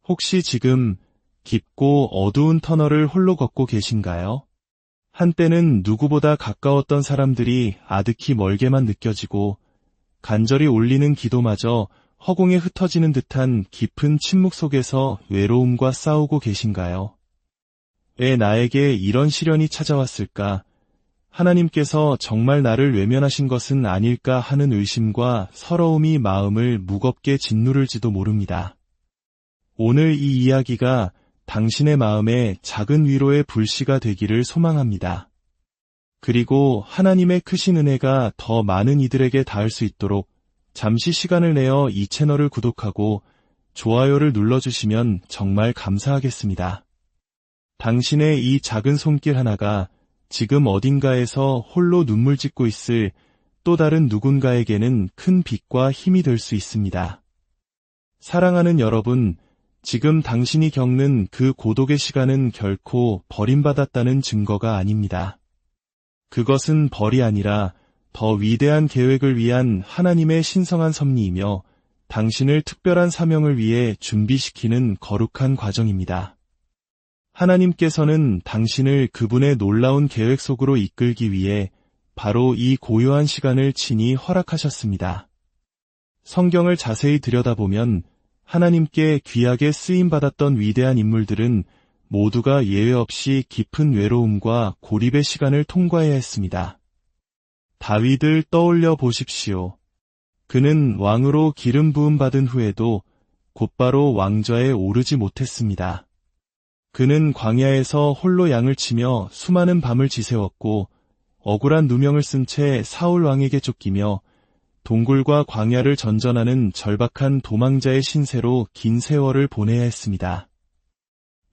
혹시 지금 깊고 어두운 터널을 홀로 걷고 계신가요? 한때는 누구보다 가까웠던 사람들이 아득히 멀게만 느껴지고 간절히 올리는 기도마저 허공에 흩어지는 듯한 깊은 침묵 속에서 외로움과 싸우고 계신가요? 왜 나에게 이런 시련이 찾아왔을까? 하나님께서 정말 나를 외면하신 것은 아닐까 하는 의심과 서러움이 마음을 무겁게 짓누를지도 모릅니다. 오늘 이 이야기가 당신의 마음에 작은 위로의 불씨가 되기를 소망합니다. 그리고 하나님의 크신 은혜가 더 많은 이들에게 닿을 수 있도록 잠시 시간을 내어 이 채널을 구독하고 좋아요를 눌러주시면 정말 감사하겠습니다. 당신의 이 작은 손길 하나가 지금 어딘가에서 홀로 눈물 짓고 있을 또 다른 누군가에게는 큰 빛과 힘이 될 수 있습니다. 사랑하는 여러분, 지금 당신이 겪는 그 고독의 시간은 결코 버림받았다는 증거가 아닙니다. 그것은 벌이 아니라 더 위대한 계획을 위한 하나님의 신성한 섭리이며 당신을 특별한 사명을 위해 준비시키는 거룩한 과정입니다. 하나님께서는 당신을 그분의 놀라운 계획 속으로 이끌기 위해 바로 이 고요한 시간을 친히 허락하셨습니다. 성경을 자세히 들여다보면 하나님께 귀하게 쓰임받았던 위대한 인물들은 모두가 예외 없이 깊은 외로움과 고립의 시간을 통과해야 했습니다. 다윗을 떠올려 보십시오. 그는 왕으로 기름 부음 받은 후에도 곧바로 왕좌에 오르지 못했습니다. 그는 광야에서 홀로 양을 치며 수많은 밤을 지새웠고 억울한 누명을 쓴 채 사울 왕에게 쫓기며 동굴과 광야를 전전하는 절박한 도망자의 신세로 긴 세월을 보내야 했습니다.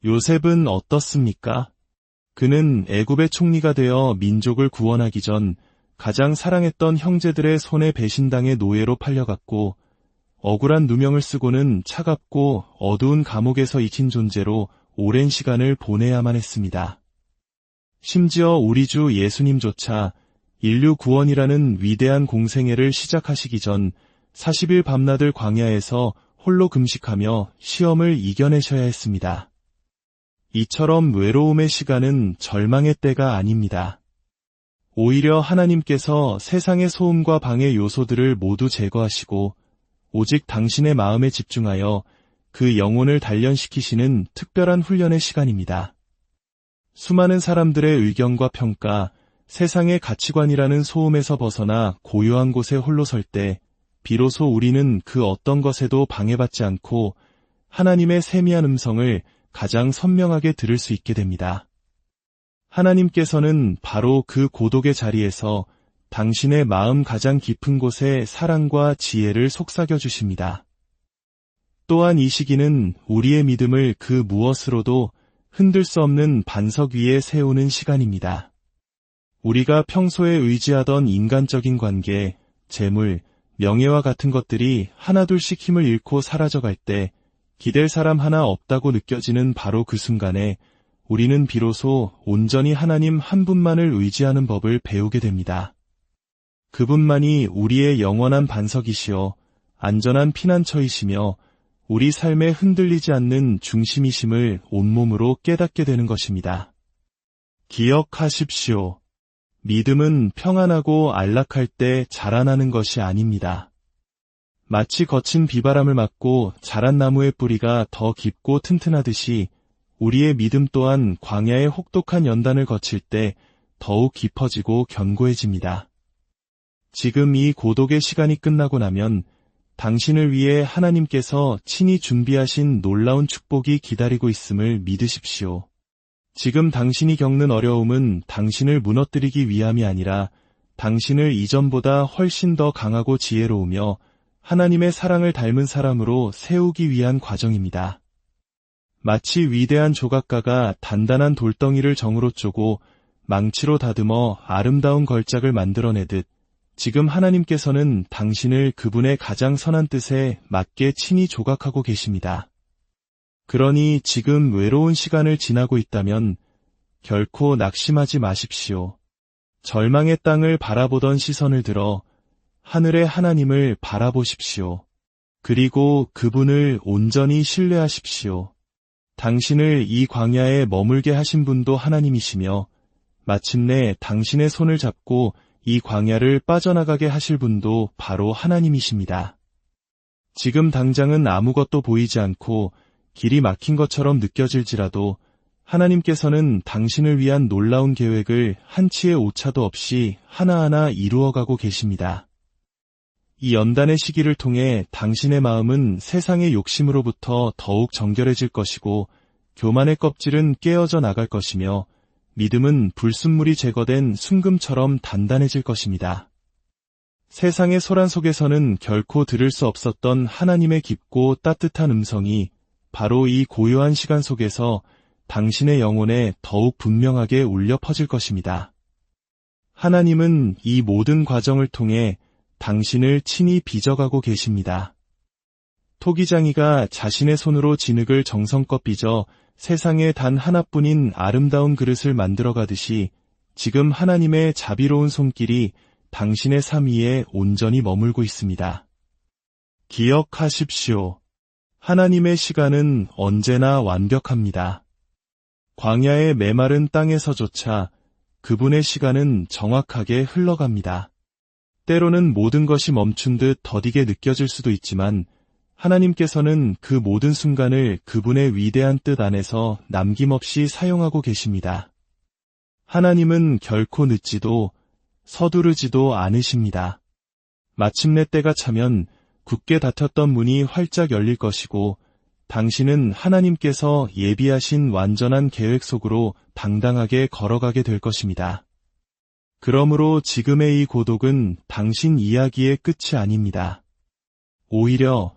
요셉은 어떻습니까? 그는 애굽의 총리가 되어 민족을 구원하기 전 가장 사랑했던 형제들의 손에 배신당해 노예로 팔려갔고 억울한 누명을 쓰고는 차갑고 어두운 감옥에서 익힌 존재로 오랜 시간을 보내야만 했습니다. 심지어 우리 주 예수님조차 인류 구원이라는 위대한 공생애를 시작하시기 전 40일 밤낮을 광야에서 홀로 금식하며 시험을 이겨내셔야 했습니다. 이처럼 외로움의 시간은 절망의 때가 아닙니다. 오히려 하나님께서 세상의 소음과 방해 요소들을 모두 제거하시고 오직 당신의 마음에 집중하여 그 영혼을 단련시키시는 특별한 훈련의 시간입니다. 수많은 사람들의 의견과 평가, 세상의 가치관이라는 소음에서 벗어나 고요한 곳에 홀로 설 때 비로소 우리는 그 어떤 것에도 방해받지 않고 하나님의 세미한 음성을 가장 선명하게 들을 수 있게 됩니다. 하나님께서는 바로 그 고독의 자리에서 당신의 마음 가장 깊은 곳에 사랑과 지혜를 속삭여 주십니다. 또한 이 시기는 우리의 믿음을 그 무엇으로도 흔들 수 없는 반석 위에 세우는 시간입니다. 우리가 평소에 의지하던 인간적인 관계, 재물, 명예와 같은 것들이 하나둘씩 힘을 잃고 사라져갈 때 기댈 사람 하나 없다고 느껴지는 바로 그 순간에 우리는 비로소 온전히 하나님 한 분만을 의지하는 법을 배우게 됩니다. 그분만이 우리의 영원한 반석이시여 안전한 피난처이시며 우리 삶에 흔들리지 않는 중심이심을 온몸으로 깨닫게 되는 것입니다. 기억하십시오. 믿음은 평안하고 안락할 때 자라나는 것이 아닙니다. 마치 거친 비바람을 맞고 자란 나무의 뿌리가 더 깊고 튼튼하듯이 우리의 믿음 또한 광야의 혹독한 연단을 거칠 때 더욱 깊어지고 견고해집니다. 지금 이 고독의 시간이 끝나고 나면 당신을 위해 하나님께서 친히 준비하신 놀라운 축복이 기다리고 있음을 믿으십시오. 지금 당신이 겪는 어려움은 당신을 무너뜨리기 위함이 아니라 당신을 이전보다 훨씬 더 강하고 지혜로우며 하나님의 사랑을 닮은 사람으로 세우기 위한 과정입니다. 마치 위대한 조각가가 단단한 돌덩이를 정으로 쪼고 망치로 다듬어 아름다운 걸작을 만들어내듯 지금 하나님께서는 당신을 그분의 가장 선한 뜻에 맞게 친히 조각하고 계십니다. 그러니 지금 외로운 시간을 지나고 있다면 결코 낙심하지 마십시오. 절망의 땅을 바라보던 시선을 들어 하늘의 하나님을 바라보십시오. 그리고 그분을 온전히 신뢰하십시오. 당신을 이 광야에 머물게 하신 분도 하나님이시며 마침내 당신의 손을 잡고 이 광야를 빠져나가게 하실 분도 바로 하나님이십니다. 지금 당장은 아무것도 보이지 않고 길이 막힌 것처럼 느껴질지라도 하나님께서는 당신을 위한 놀라운 계획을 한치의 오차도 없이 하나하나 이루어가고 계십니다. 이 연단의 시기를 통해 당신의 마음은 세상의 욕심으로부터 더욱 정결해질 것이고 교만의 껍질은 깨어져 나갈 것이며 믿음은 불순물이 제거된 순금처럼 단단해질 것입니다. 세상의 소란 속에서는 결코 들을 수 없었던 하나님의 깊고 따뜻한 음성이 바로 이 고요한 시간 속에서 당신의 영혼에 더욱 분명하게 울려 퍼질 것입니다. 하나님은 이 모든 과정을 통해 당신을 친히 빚어가고 계십니다. 토기장이가 자신의 손으로 진흙을 정성껏 빚어 세상에 단 하나뿐인 아름다운 그릇을 만들어가듯이 지금 하나님의 자비로운 손길이 당신의 삶 위에 온전히 머물고 있습니다. 기억하십시오. 하나님의 시간은 언제나 완벽합니다. 광야의 메마른 땅에서조차 그분의 시간은 정확하게 흘러갑니다. 때로는 모든 것이 멈춘 듯 더디게 느껴질 수도 있지만 하나님께서는 그 모든 순간을 그분의 위대한 뜻 안에서 남김없이 사용하고 계십니다. 하나님은 결코 늦지도 서두르지도 않으십니다. 마침내 때가 차면 굳게 닫혔던 문이 활짝 열릴 것이고 당신은 하나님께서 예비하신 완전한 계획 속으로 당당하게 걸어가게 될 것입니다. 그러므로 지금의 이 고독은 당신 이야기의 끝이 아닙니다. 오히려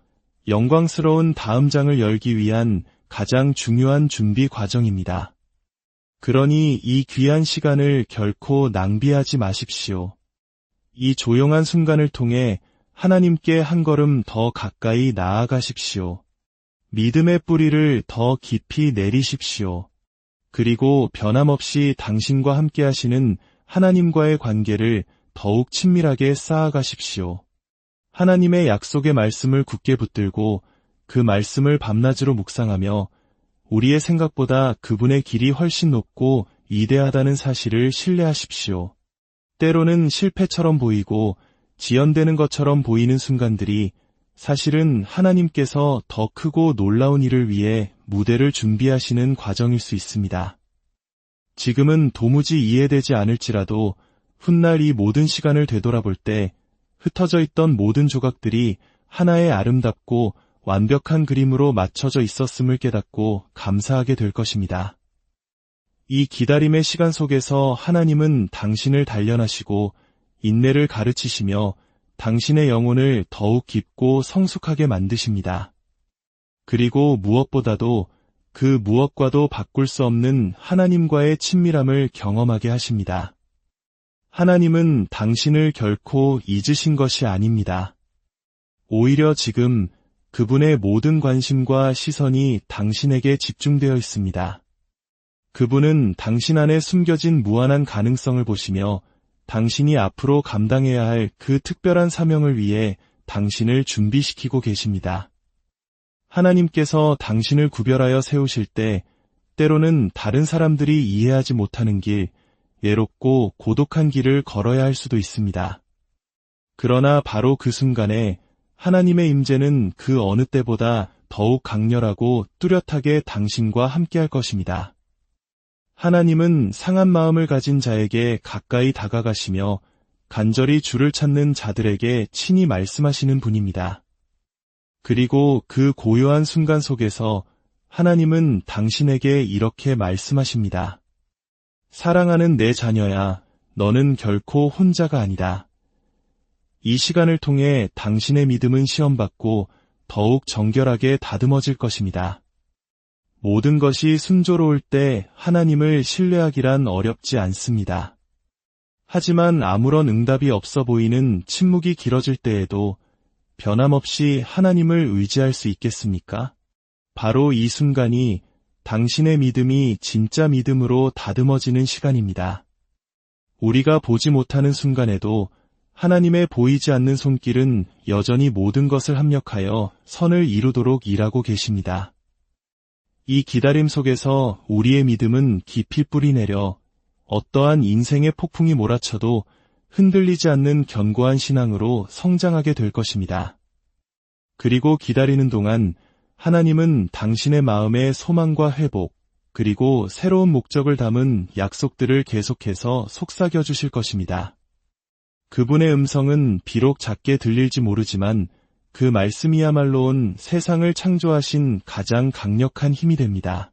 영광스러운 다음 장을 열기 위한 가장 중요한 준비 과정입니다. 그러니 이 귀한 시간을 결코 낭비하지 마십시오. 이 조용한 순간을 통해 하나님께 한 걸음 더 가까이 나아가십시오. 믿음의 뿌리를 더 깊이 내리십시오. 그리고 변함없이 당신과 함께 하시는 하나님과의 관계를 더욱 친밀하게 쌓아가십시오. 하나님의 약속의 말씀을 굳게 붙들고 그 말씀을 밤낮으로 묵상하며 우리의 생각보다 그분의 길이 훨씬 높고 위대하다는 사실을 신뢰하십시오. 때로는 실패처럼 보이고 지연되는 것처럼 보이는 순간들이 사실은 하나님께서 더 크고 놀라운 일을 위해 무대를 준비하시는 과정일 수 있습니다. 지금은 도무지 이해되지 않을지라도 훗날 이 모든 시간을 되돌아볼 때 흩어져 있던 모든 조각들이 하나의 아름답고 완벽한 그림으로 맞춰져 있었음을 깨닫고 감사하게 될 것입니다. 이 기다림의 시간 속에서 하나님은 당신을 단련하시고 인내를 가르치시며 당신의 영혼을 더욱 깊고 성숙하게 만드십니다. 그리고 무엇보다도 그 무엇과도 바꿀 수 없는 하나님과의 친밀함을 경험하게 하십니다. 하나님은 당신을 결코 잊으신 것이 아닙니다. 오히려 지금 그분의 모든 관심과 시선이 당신에게 집중되어 있습니다. 그분은 당신 안에 숨겨진 무한한 가능성을 보시며 당신이 앞으로 감당해야 할 그 특별한 사명을 위해 당신을 준비시키고 계십니다. 하나님께서 당신을 구별하여 세우실 때 때로는 다른 사람들이 이해하지 못하는 길, 외롭고 고독한 길을 걸어야 할 수도 있습니다. 그러나 바로 그 순간에 하나님의 임재는 그 어느 때보다 더욱 강렬하고 뚜렷하게 당신과 함께할 것입니다. 하나님은 상한 마음을 가진 자에게 가까이 다가가시며 간절히 주를 찾는 자들에게 친히 말씀하시는 분입니다. 그리고 그 고요한 순간 속에서 하나님은 당신에게 이렇게 말씀하십니다. 사랑하는 내 자녀야, 너는 결코 혼자가 아니다. 이 시간을 통해 당신의 믿음은 시험받고 더욱 정결하게 다듬어질 것입니다. 모든 것이 순조로울 때 하나님을 신뢰하기란 어렵지 않습니다. 하지만 아무런 응답이 없어 보이는 침묵이 길어질 때에도 변함없이 하나님을 의지할 수 있겠습니까? 바로 이 순간이 당신의 믿음이 진짜 믿음으로 다듬어지는 시간입니다. 우리가 보지 못하는 순간에도 하나님의 보이지 않는 손길은 여전히 모든 것을 합력하여 선을 이루도록 일하고 계십니다. 이 기다림 속에서 우리의 믿음은 깊이 뿌리내려 어떠한 인생의 폭풍이 몰아쳐도 흔들리지 않는 견고한 신앙으로 성장하게 될 것입니다. 그리고 기다리는 동안 하나님은 당신의 마음의 소망과 회복, 그리고 새로운 목적을 담은 약속들을 계속해서 속삭여 주실 것입니다. 그분의 음성은 비록 작게 들릴지 모르지만 그 말씀이야말로는 세상을 창조하신 가장 강력한 힘이 됩니다.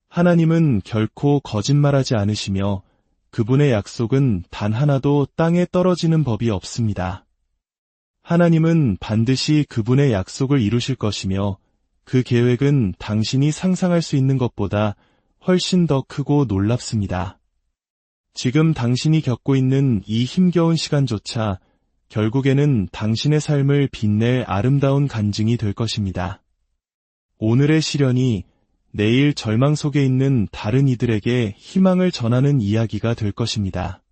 하나님은 결코 거짓말하지 않으시며 그분의 약속은 단 하나도 땅에 떨어지는 법이 없습니다. 하나님은 반드시 그분의 약속을 이루실 것이며 그 계획은 당신이 상상할 수 있는 것보다 훨씬 더 크고 놀랍습니다. 지금 당신이 겪고 있는 이 힘겨운 시간조차 결국에는 당신의 삶을 빛낼 아름다운 간증이 될 것입니다. 오늘의 시련이 내일 절망 속에 있는 다른 이들에게 희망을 전하는 이야기가 될 것입니다.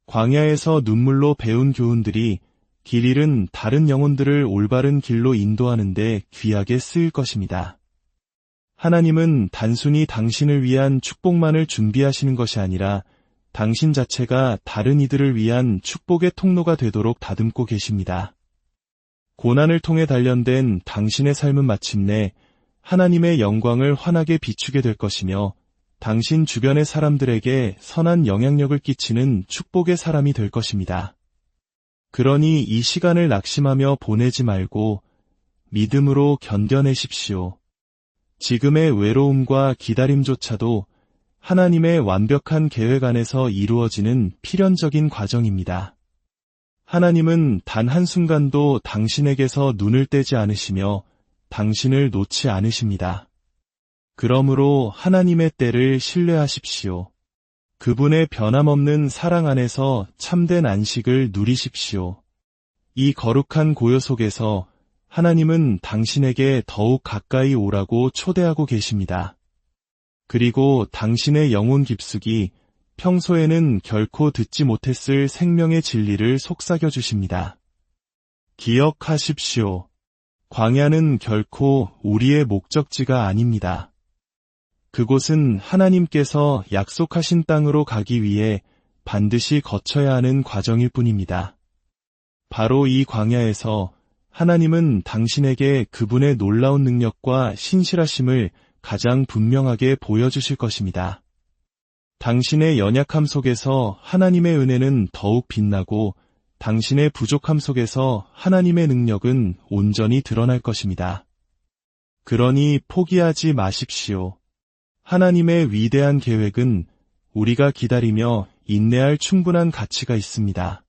광야에서 눈물로 배운 교훈들이 길 잃은 다른 영혼들을 올바른 길로 인도하는 데 귀하게 쓰일 것입니다. 하나님은 단순히 당신을 위한 축복만을 준비하시는 것이 아니라 당신 자체가 다른 이들을 위한 축복의 통로가 되도록 다듬고 계십니다. 고난을 통해 단련된 당신의 삶은 마침내 하나님의 영광을 환하게 비추게 될 것이며 당신 주변의 사람들에게 선한 영향력을 끼치는 축복의 사람이 될 것입니다. 그러니 이 시간을 낙심하며 보내지 말고 믿음으로 견뎌내십시오. 지금의 외로움과 기다림조차도 하나님의 완벽한 계획 안에서 이루어지는 필연적인 과정입니다. 하나님은 단 한순간도 당신에게서 눈을 떼지 않으시며 당신을 놓지 않으십니다. 그러므로 하나님의 때를 신뢰하십시오. 그분의 변함없는 사랑 안에서 참된 안식을 누리십시오. 이 거룩한 고요 속에서 하나님은 당신에게 더욱 가까이 오라고 초대하고 계십니다. 그리고 당신의 영혼 깊숙이 평소에는 결코 듣지 못했을 생명의 진리를 속삭여 주십니다. 기억하십시오. 광야는 결코 우리의 목적지가 아닙니다. 그곳은 하나님께서 약속하신 땅으로 가기 위해 반드시 거쳐야 하는 과정일 뿐입니다. 바로 이 광야에서 하나님은 당신에게 그분의 놀라운 능력과 신실하심을 가장 분명하게 보여주실 것입니다. 당신의 연약함 속에서 하나님의 은혜는 더욱 빛나고 당신의 부족함 속에서 하나님의 능력은 온전히 드러날 것입니다. 그러니 포기하지 마십시오. 하나님의 위대한 계획은 우리가 기다리며 인내할 충분한 가치가 있습니다.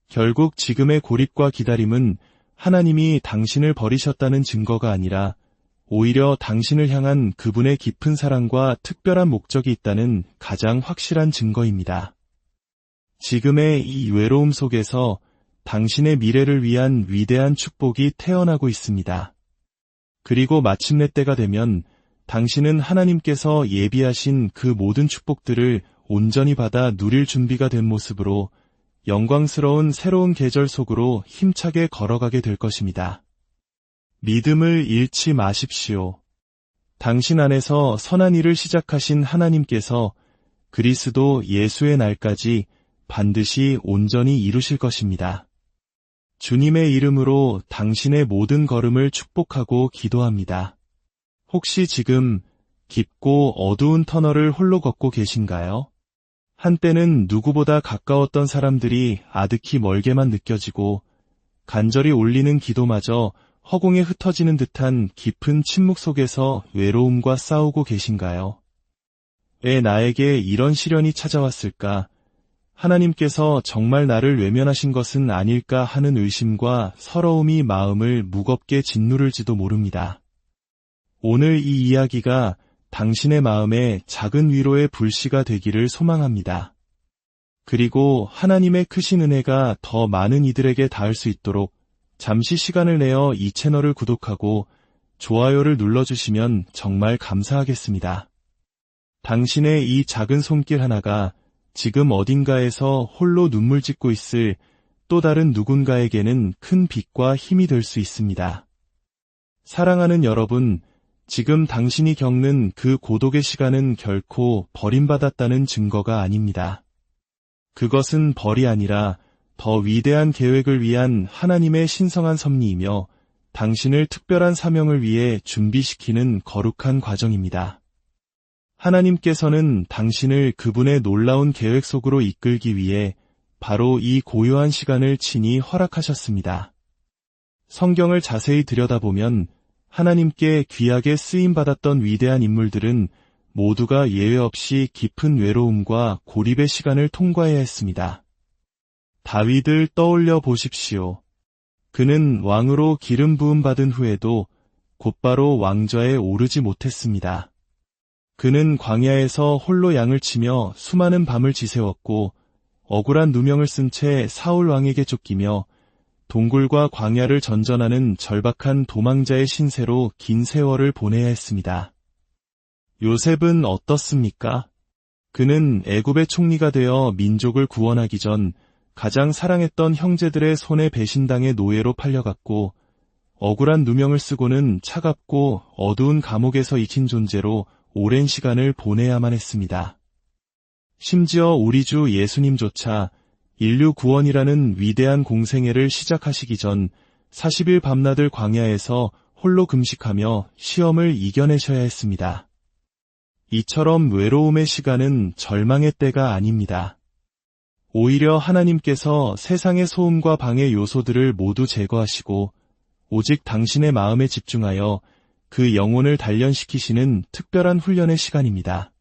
결국 지금의 고립과 기다림은 하나님이 당신을 버리셨다는 증거가 아니라 오히려 당신을 향한 그분의 깊은 사랑과 특별한 목적이 있다는 가장 확실한 증거입니다. 지금의 이 외로움 속에서 당신의 미래를 위한 위대한 축복이 태어나고 있습니다. 그리고 마침내 때가 되면 당신은 하나님께서 예비하신 그 모든 축복들을 온전히 받아 누릴 준비가 된 모습으로 영광스러운 새로운 계절 속으로 힘차게 걸어가게 될 것입니다. 믿음을 잃지 마십시오. 당신 안에서 선한 일을 시작하신 하나님께서 그리스도 예수의 날까지 반드시 온전히 이루실 것입니다. 주님의 이름으로 당신의 모든 걸음을 축복하고 기도합니다. 혹시 지금 깊고 어두운 터널을 홀로 걷고 계신가요? 한때는 누구보다 가까웠던 사람들이 아득히 멀게만 느껴지고 간절히 올리는 기도마저 허공에 흩어지는 듯한 깊은 침묵 속에서 외로움과 싸우고 계신가요? 왜 나에게 이런 시련이 찾아왔을까? 하나님께서 정말 나를 외면하신 것은 아닐까 하는 의심과 서러움이 마음을 무겁게 짓누를지도 모릅니다. 오늘 이 이야기가 당신의 마음에 작은 위로의 불씨가 되기를 소망합니다. 그리고 하나님의 크신 은혜가 더 많은 이들에게 닿을 수 있도록 잠시 시간을 내어 이 채널을 구독하고 좋아요를 눌러주시면 정말 감사하겠습니다. 당신의 이 작은 손길 하나가 지금 어딘가에서 홀로 눈물 짓고 있을 또 다른 누군가에게는 큰 빛과 힘이 될 수 있습니다. 사랑하는 여러분, 지금 당신이 겪는 그 고독의 시간은 결코 버림받았다는 증거가 아닙니다. 그것은 벌이 아니라 더 위대한 계획을 위한 하나님의 신성한 섭리이며 당신을 특별한 사명을 위해 준비시키는 거룩한 과정입니다. 하나님께서는 당신을 그분의 놀라운 계획 속으로 이끌기 위해 바로 이 고요한 시간을 친히 허락하셨습니다. 성경을 자세히 들여다보면 하나님께 귀하게 쓰임받았던 위대한 인물들은 모두가 예외 없이 깊은 외로움과 고립의 시간을 통과해야 했습니다. 다윗을 떠올려 보십시오. 그는 왕으로 기름 부음 받은 후에도 곧바로 왕좌에 오르지 못했습니다. 그는 광야에서 홀로 양을 치며 수많은 밤을 지새웠고 억울한 누명을 쓴 채 사울 왕에게 쫓기며 동굴과 광야를 전전하는 절박한 도망자의 신세로 긴 세월을 보내야 했습니다. 요셉은 어떻습니까? 그는 애굽의 총리가 되어 민족을 구원하기 전 가장 사랑했던 형제들의 손에 배신당해 노예로 팔려갔고 억울한 누명을 쓰고는 차갑고 어두운 감옥에서 익힌 존재로 오랜 시간을 보내야만 했습니다. 심지어 우리 주 예수님조차 인류 구원이라는 위대한 공생애를 시작하시기 전 40일 밤낮을 광야에서 홀로 금식하며 시험을 이겨내셔야 했습니다. 이처럼 외로움의 시간은 절망의 때가 아닙니다. 오히려 하나님께서 세상의 소음과 방해 요소들을 모두 제거하시고 오직 당신의 마음에 집중하여 그 영혼을 단련시키시는 특별한 훈련의 시간입니다.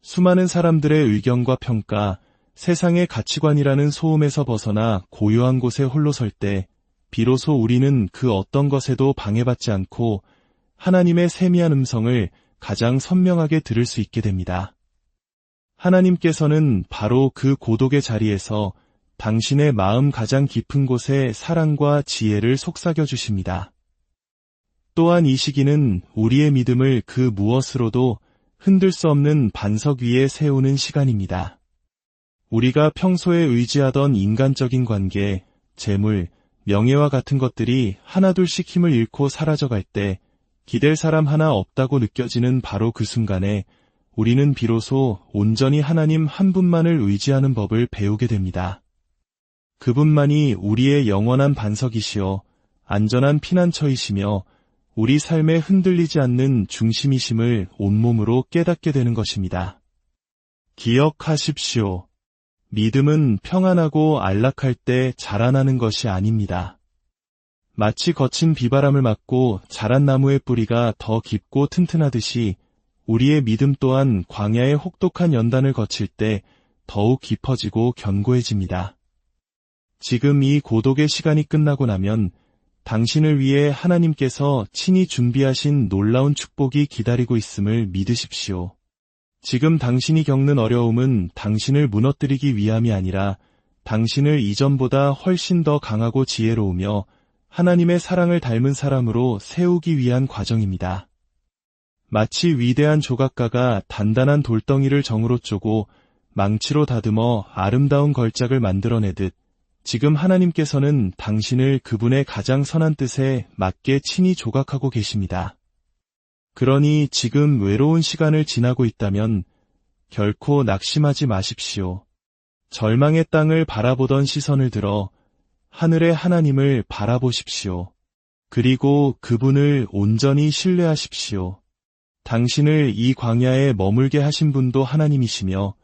수많은 사람들의 의견과 평가, 세상의 가치관이라는 소음에서 벗어나 고요한 곳에 홀로 설 때 비로소 우리는 그 어떤 것에도 방해받지 않고 하나님의 세미한 음성을 가장 선명하게 들을 수 있게 됩니다. 하나님께서는 바로 그 고독의 자리에서 당신의 마음 가장 깊은 곳에 사랑과 지혜를 속삭여 주십니다. 또한 이 시기는 우리의 믿음을 그 무엇으로도 흔들 수 없는 반석 위에 세우는 시간입니다. 우리가 평소에 의지하던 인간적인 관계, 재물, 명예와 같은 것들이 하나둘씩 힘을 잃고 사라져갈 때 기댈 사람 하나 없다고 느껴지는 바로 그 순간에 우리는 비로소 온전히 하나님 한 분만을 의지하는 법을 배우게 됩니다. 그분만이 우리의 영원한 반석이시요 안전한 피난처이시며 우리 삶에 흔들리지 않는 중심이심을 온몸으로 깨닫게 되는 것입니다. 기억하십시오. 믿음은 평안하고 안락할 때 자라나는 것이 아닙니다. 마치 거친 비바람을 맞고 자란 나무의 뿌리가 더 깊고 튼튼하듯이 우리의 믿음 또한 광야의 혹독한 연단을 거칠 때 더욱 깊어지고 견고해집니다. 지금 이 고독의 시간이 끝나고 나면 당신을 위해 하나님께서 친히 준비하신 놀라운 축복이 기다리고 있음을 믿으십시오. 지금 당신이 겪는 어려움은 당신을 무너뜨리기 위함이 아니라 당신을 이전보다 훨씬 더 강하고 지혜로우며 하나님의 사랑을 닮은 사람으로 세우기 위한 과정입니다. 마치 위대한 조각가가 단단한 돌덩이를 정으로 쪼고 망치로 다듬어 아름다운 걸작을 만들어내듯 지금 하나님께서는 당신을 그분의 가장 선한 뜻에 맞게 친히 조각하고 계십니다. 그러니 지금 외로운 시간을 지나고 있다면 결코 낙심하지 마십시오. 절망의 땅을 바라보던 시선을 들어 하늘의 하나님을 바라보십시오. 그리고 그분을 온전히 신뢰하십시오. 당신을 이 광야에 머물게 하신 분도 하나님이시며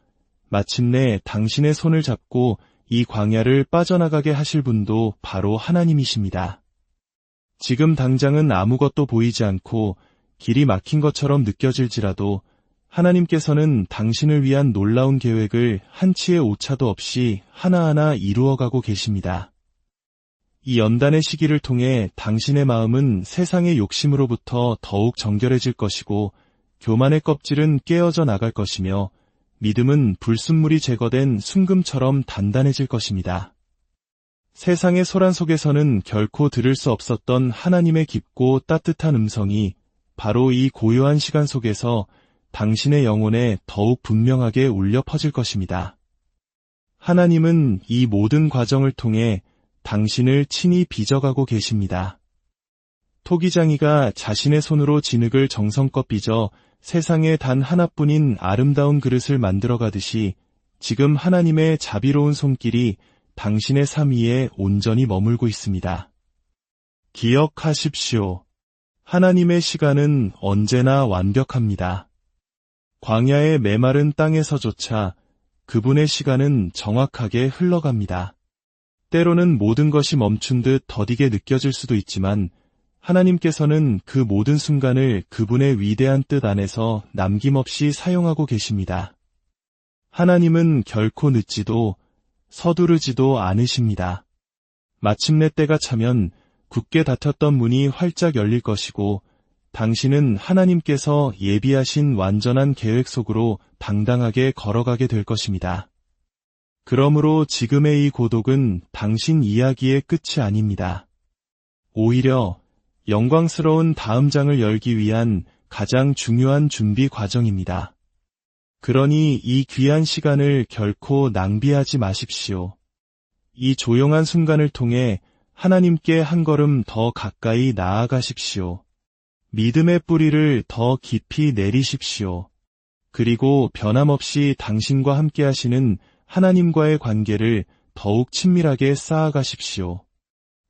마침내 당신의 손을 잡고 이 광야를 빠져나가게 하실 분도 바로 하나님이십니다. 지금 당장은 아무것도 보이지 않고 길이 막힌 것처럼 느껴질지라도 하나님께서는 당신을 위한 놀라운 계획을 한치의 오차도 없이 하나하나 이루어가고 계십니다. 이 연단의 시기를 통해 당신의 마음은 세상의 욕심으로부터 더욱 정결해질 것이고 교만의 껍질은 깨어져 나갈 것이며 믿음은 불순물이 제거된 순금처럼 단단해질 것입니다. 세상의 소란 속에서는 결코 들을 수 없었던 하나님의 깊고 따뜻한 음성이 바로 이 고요한 시간 속에서 당신의 영혼에 더욱 분명하게 울려 퍼질 것입니다. 하나님은 이 모든 과정을 통해 당신을 친히 빚어가고 계십니다. 토기장이가 자신의 손으로 진흙을 정성껏 빚어 세상에 단 하나뿐인 아름다운 그릇을 만들어가듯이 지금 하나님의 자비로운 손길이 당신의 삶 위에 온전히 머물고 있습니다. 기억하십시오. 하나님의 시간은 언제나 완벽합니다. 광야의 메마른 땅에서조차 그분의 시간은 정확하게 흘러갑니다. 때로는 모든 것이 멈춘 듯 더디게 느껴질 수도 있지만 하나님께서는 그 모든 순간을 그분의 위대한 뜻 안에서 남김없이 사용하고 계십니다. 하나님은 결코 늦지도 서두르지도 않으십니다. 마침내 때가 차면 굳게 닫혔던 문이 활짝 열릴 것이고 당신은 하나님께서 예비하신 완전한 계획 속으로 당당하게 걸어가게 될 것입니다. 그러므로 지금의 이 고독은 당신 이야기의 끝이 아닙니다. 오히려 영광스러운 다음 장을 열기 위한 가장 중요한 준비 과정입니다. 그러니 이 귀한 시간을 결코 낭비하지 마십시오. 이 조용한 순간을 통해 하나님께 한 걸음 더 가까이 나아가십시오. 믿음의 뿌리를 더 깊이 내리십시오. 그리고 변함없이 당신과 함께 하시는 하나님과의 관계를 더욱 친밀하게 쌓아가십시오.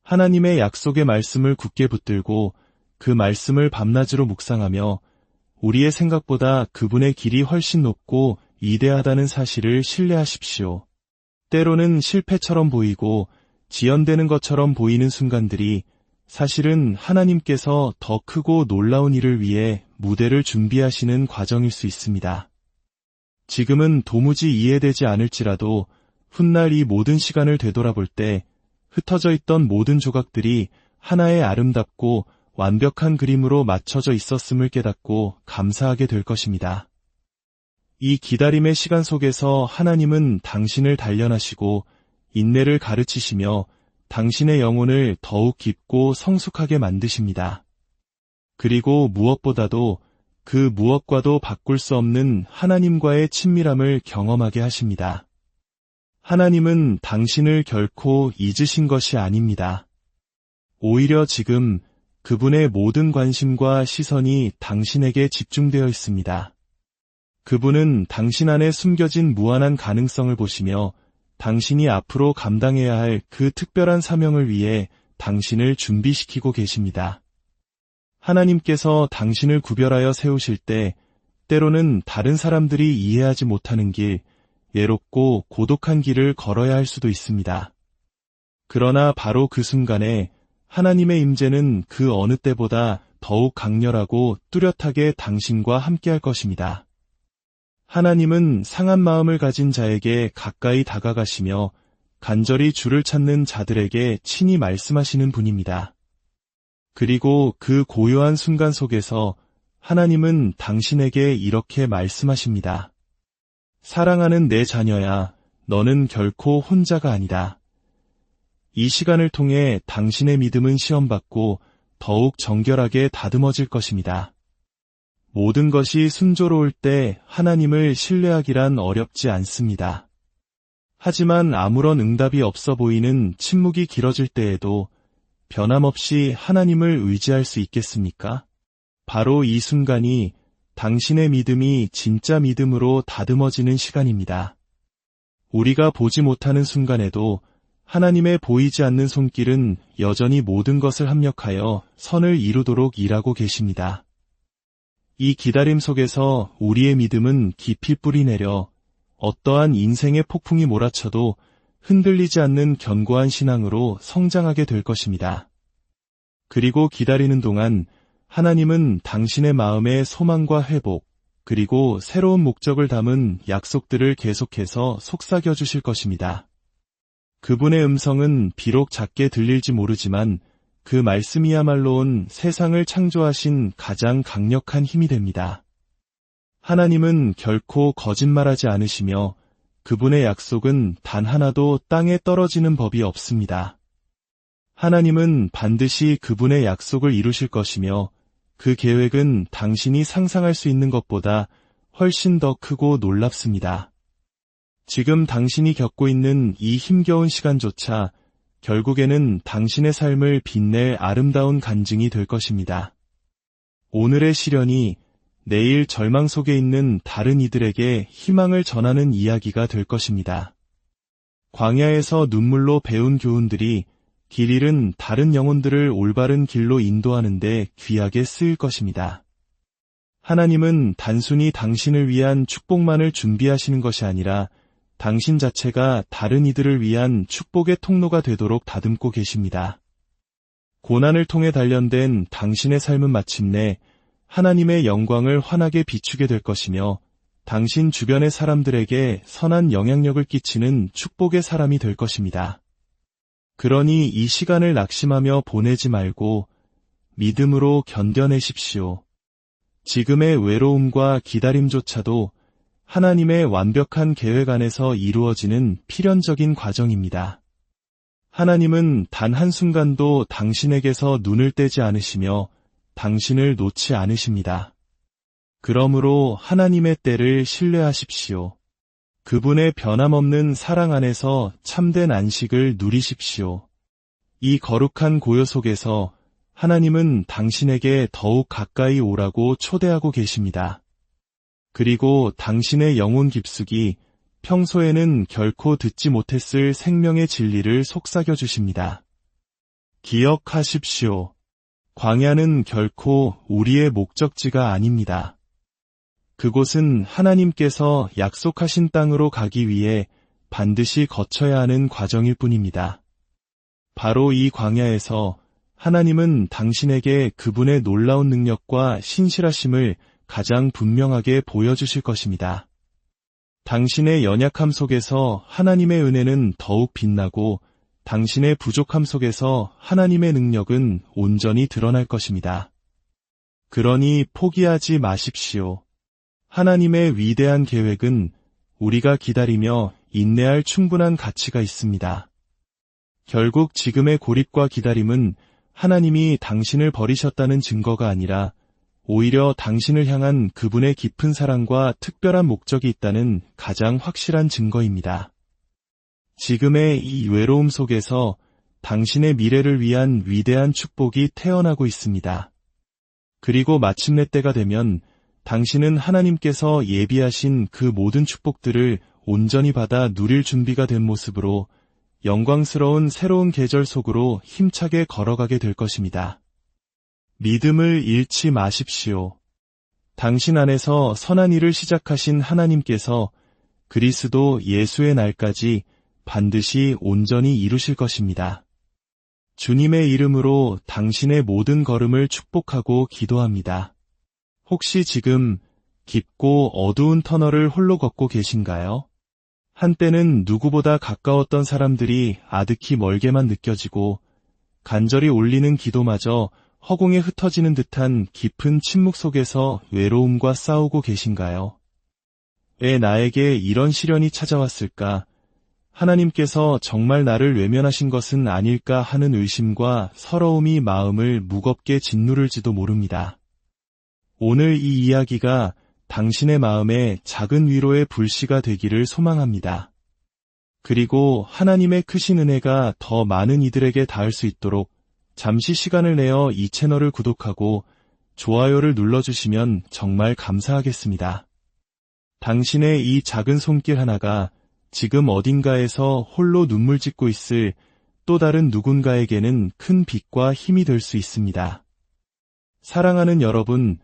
하나님의 약속의 말씀을 굳게 붙들고 그 말씀을 밤낮으로 묵상하며 우리의 생각보다 그분의 길이 훨씬 높고 위대하다는 사실을 신뢰하십시오. 때로는 실패처럼 보이고 지연되는 것처럼 보이는 순간들이 사실은 하나님께서 더 크고 놀라운 일을 위해 무대를 준비하시는 과정일 수 있습니다. 지금은 도무지 이해되지 않을지라도 훗날 이 모든 시간을 되돌아볼 때 흩어져 있던 모든 조각들이 하나의 아름답고 완벽한 그림으로 맞춰져 있었음을 깨닫고 감사하게 될 것입니다. 이 기다림의 시간 속에서 하나님은 당신을 단련하시고 인내를 가르치시며 당신의 영혼을 더욱 깊고 성숙하게 만드십니다. 그리고 무엇보다도 그 무엇과도 바꿀 수 없는 하나님과의 친밀함을 경험하게 하십니다. 하나님은 당신을 결코 잊으신 것이 아닙니다. 오히려 지금 그분의 모든 관심과 시선이 당신에게 집중되어 있습니다. 그분은 당신 안에 숨겨진 무한한 가능성을 보시며 당신이 앞으로 감당해야 할 그 특별한 사명을 위해 당신을 준비시키고 계십니다. 하나님께서 당신을 구별하여 세우실 때 때로는 다른 사람들이 이해하지 못하는 길, 외롭고 고독한 길을 걸어야 할 수도 있습니다. 그러나 바로 그 순간에 하나님의 임재는 그 어느 때보다 더욱 강렬하고 뚜렷하게 당신과 함께할 것입니다. 하나님은 상한 마음을 가진 자에게 가까이 다가가시며 간절히 주를 찾는 자들에게 친히 말씀하시는 분입니다. 그리고 그 고요한 순간 속에서 하나님은 당신에게 이렇게 말씀하십니다. 사랑하는 내 자녀야, 너는 결코 혼자가 아니다. 이 시간을 통해 당신의 믿음은 시험받고 더욱 정결하게 다듬어질 것입니다. 모든 것이 순조로울 때 하나님을 신뢰하기란 어렵지 않습니다. 하지만 아무런 응답이 없어 보이는 침묵이 길어질 때에도 변함없이 하나님을 의지할 수 있겠습니까? 바로 이 순간이 당신의 믿음이 진짜 믿음으로 다듬어지는 시간입니다. 우리가 보지 못하는 순간에도 하나님의 보이지 않는 손길은 여전히 모든 것을 합력하여 선을 이루도록 일하고 계십니다. 이 기다림 속에서 우리의 믿음은 깊이 뿌리내려 어떠한 인생의 폭풍이 몰아쳐도 흔들리지 않는 견고한 신앙으로 성장하게 될 것입니다. 그리고 기다리는 동안 하나님은 당신의 마음의 소망과 회복, 그리고 새로운 목적을 담은 약속들을 계속해서 속삭여 주실 것입니다. 그분의 음성은 비록 작게 들릴지 모르지만 그 말씀이야말로는 세상을 창조하신 가장 강력한 힘이 됩니다. 하나님은 결코 거짓말하지 않으시며 그분의 약속은 단 하나도 땅에 떨어지는 법이 없습니다. 하나님은 반드시 그분의 약속을 이루실 것이며 그 계획은 당신이 상상할 수 있는 것보다 훨씬 더 크고 놀랍습니다. 지금 당신이 겪고 있는 이 힘겨운 시간조차 결국에는 당신의 삶을 빛낼 아름다운 간증이 될 것입니다. 오늘의 시련이 내일 절망 속에 있는 다른 이들에게 희망을 전하는 이야기가 될 것입니다. 광야에서 눈물로 배운 교훈들이 길 잃은 다른 영혼들을 올바른 길로 인도하는 데 귀하게 쓰일 것입니다. 하나님은 단순히 당신을 위한 축복만을 준비하시는 것이 아니라 당신 자체가 다른 이들을 위한 축복의 통로가 되도록 다듬고 계십니다. 고난을 통해 단련된 당신의 삶은 마침내 하나님의 영광을 환하게 비추게 될 것이며 당신 주변의 사람들에게 선한 영향력을 끼치는 축복의 사람이 될 것입니다. 그러니 이 시간을 낙심하며 보내지 말고 믿음으로 견뎌내십시오. 지금의 외로움과 기다림조차도 하나님의 완벽한 계획 안에서 이루어지는 필연적인 과정입니다. 하나님은 단 한순간도 당신에게서 눈을 떼지 않으시며 당신을 놓지 않으십니다. 그러므로 하나님의 때를 신뢰하십시오. 그분의 변함없는 사랑 안에서 참된 안식을 누리십시오. 이 거룩한 고요 속에서 하나님은 당신에게 더욱 가까이 오라고 초대하고 계십니다. 그리고 당신의 영혼 깊숙이 평소에는 결코 듣지 못했을 생명의 진리를 속삭여 주십니다. 기억하십시오. 광야는 결코 우리의 목적지가 아닙니다. 그곳은 하나님께서 약속하신 땅으로 가기 위해 반드시 거쳐야 하는 과정일 뿐입니다. 바로 이 광야에서 하나님은 당신에게 그분의 놀라운 능력과 신실하심을 가장 분명하게 보여주실 것입니다. 당신의 연약함 속에서 하나님의 은혜는 더욱 빛나고 당신의 부족함 속에서 하나님의 능력은 온전히 드러날 것입니다. 그러니 포기하지 마십시오. 하나님의 위대한 계획은 우리가 기다리며 인내할 충분한 가치가 있습니다. 결국 지금의 고립과 기다림은 하나님이 당신을 버리셨다는 증거가 아니라 오히려 당신을 향한 그분의 깊은 사랑과 특별한 목적이 있다는 가장 확실한 증거입니다. 지금의 이 외로움 속에서 당신의 미래를 위한 위대한 축복이 태어나고 있습니다. 그리고 마침내 때가 되면 당신은 하나님께서 예비하신 그 모든 축복들을 온전히 받아 누릴 준비가 된 모습으로 영광스러운 새로운 계절 속으로 힘차게 걸어가게 될 것입니다. 믿음을 잃지 마십시오. 당신 안에서 선한 일을 시작하신 하나님께서 그리스도 예수의 날까지 반드시 온전히 이루실 것입니다. 주님의 이름으로 당신의 모든 걸음을 축복하고 기도합니다. 혹시 지금 깊고 어두운 터널을 홀로 걷고 계신가요? 한때는 누구보다 가까웠던 사람들이 아득히 멀게만 느껴지고 간절히 올리는 기도마저 허공에 흩어지는 듯한 깊은 침묵 속에서 외로움과 싸우고 계신가요? 왜 나에게 이런 시련이 찾아왔을까? 하나님께서 정말 나를 외면하신 것은 아닐까 하는 의심과 서러움이 마음을 무겁게 짓누를지도 모릅니다. 오늘 이 이야기가 당신의 마음에 작은 위로의 불씨가 되기를 소망합니다. 그리고 하나님의 크신 은혜가 더 많은 이들에게 닿을 수 있도록 잠시 시간을 내어 이 채널을 구독하고 좋아요를 눌러주시면 정말 감사하겠습니다. 당신의 이 작은 손길 하나가 지금 어딘가에서 홀로 눈물 짓고 있을 또 다른 누군가에게는 큰 빛과 힘이 될 수 있습니다. 사랑하는 여러분,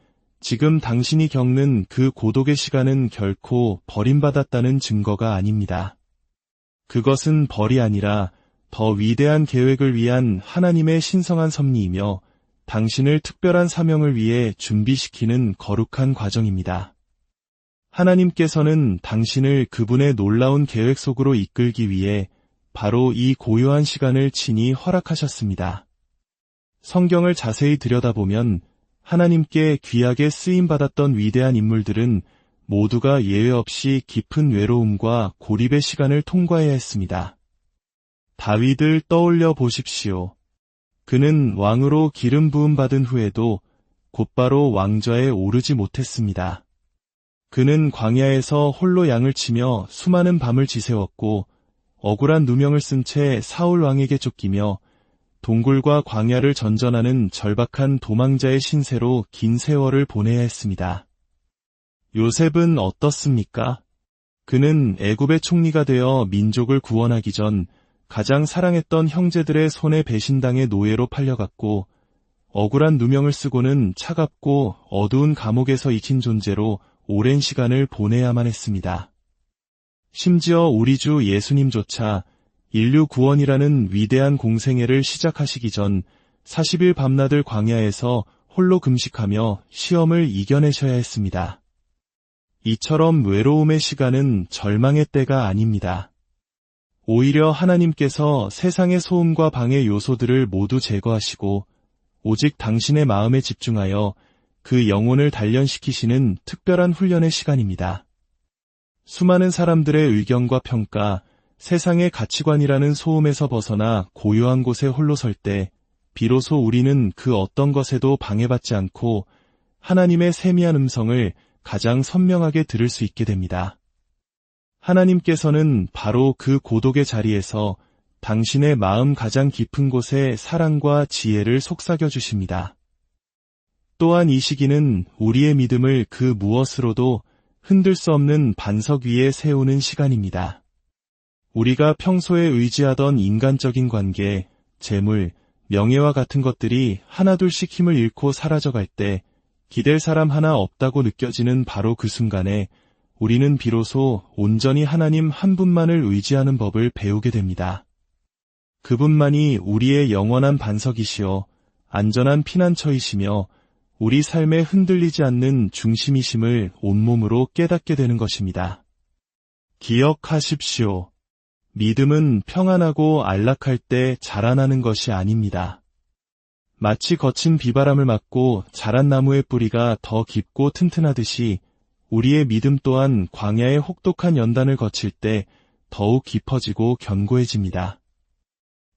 지금 당신이 겪는 그 고독의 시간은 결코 버림받았다는 증거가 아닙니다. 그것은 벌이 아니라 더 위대한 계획을 위한 하나님의 신성한 섭리이며 당신을 특별한 사명을 위해 준비시키는 거룩한 과정입니다. 하나님께서는 당신을 그분의 놀라운 계획 속으로 이끌기 위해 바로 이 고요한 시간을 친히 허락하셨습니다. 성경을 자세히 들여다보면 하나님께 귀하게 쓰임받았던 위대한 인물들은 모두가 예외 없이 깊은 외로움과 고립의 시간을 통과해야 했습니다. 다윗을 떠올려 보십시오. 그는 왕으로 기름 부음 받은 후에도 곧바로 왕좌에 오르지 못했습니다. 그는 광야에서 홀로 양을 치며 수많은 밤을 지새웠고 억울한 누명을 쓴 채 사울 왕에게 쫓기며 동굴과 광야를 전전하는 절박한 도망자의 신세로 긴 세월을 보내야 했습니다. 요셉은 어떻습니까? 그는 애굽의 총리가 되어 민족을 구원하기 전 가장 사랑했던 형제들의 손에 배신당해 노예로 팔려갔고 억울한 누명을 쓰고는 차갑고 어두운 감옥에서 익힌 존재로 오랜 시간을 보내야만 했습니다. 심지어 우리 주 예수님조차 인류 구원이라는 위대한 공생애를 시작하시기 전 40일 밤낮을 광야에서 홀로 금식하며 시험을 이겨내셔야 했습니다. 이처럼 외로움의 시간은 절망의 때가 아닙니다. 오히려 하나님께서 세상의 소음과 방해 요소들을 모두 제거하시고 오직 당신의 마음에 집중하여 그 영혼을 단련시키시는 특별한 훈련의 시간입니다. 수많은 사람들의 의견과 평가, 세상의 가치관이라는 소음에서 벗어나 고요한 곳에 홀로 설 때 비로소 우리는 그 어떤 것에도 방해받지 않고 하나님의 세미한 음성을 가장 선명하게 들을 수 있게 됩니다. 하나님께서는 바로 그 고독의 자리에서 당신의 마음 가장 깊은 곳에 사랑과 지혜를 속삭여 주십니다. 또한 이 시기는 우리의 믿음을 그 무엇으로도 흔들 수 없는 반석 위에 세우는 시간입니다. 우리가 평소에 의지하던 인간적인 관계, 재물, 명예와 같은 것들이 하나둘씩 힘을 잃고 사라져갈 때 기댈 사람 하나 없다고 느껴지는 바로 그 순간에 우리는 비로소 온전히 하나님 한 분만을 의지하는 법을 배우게 됩니다. 그분만이 우리의 영원한 반석이시요 안전한 피난처이시며 우리 삶에 흔들리지 않는 중심이심을 온몸으로 깨닫게 되는 것입니다. 기억하십시오. 믿음은 평안하고 안락할 때 자라나는 것이 아닙니다. 마치 거친 비바람을 맞고 자란 나무의 뿌리가 더 깊고 튼튼하듯이 우리의 믿음 또한 광야의 혹독한 연단을 거칠 때 더욱 깊어지고 견고해집니다.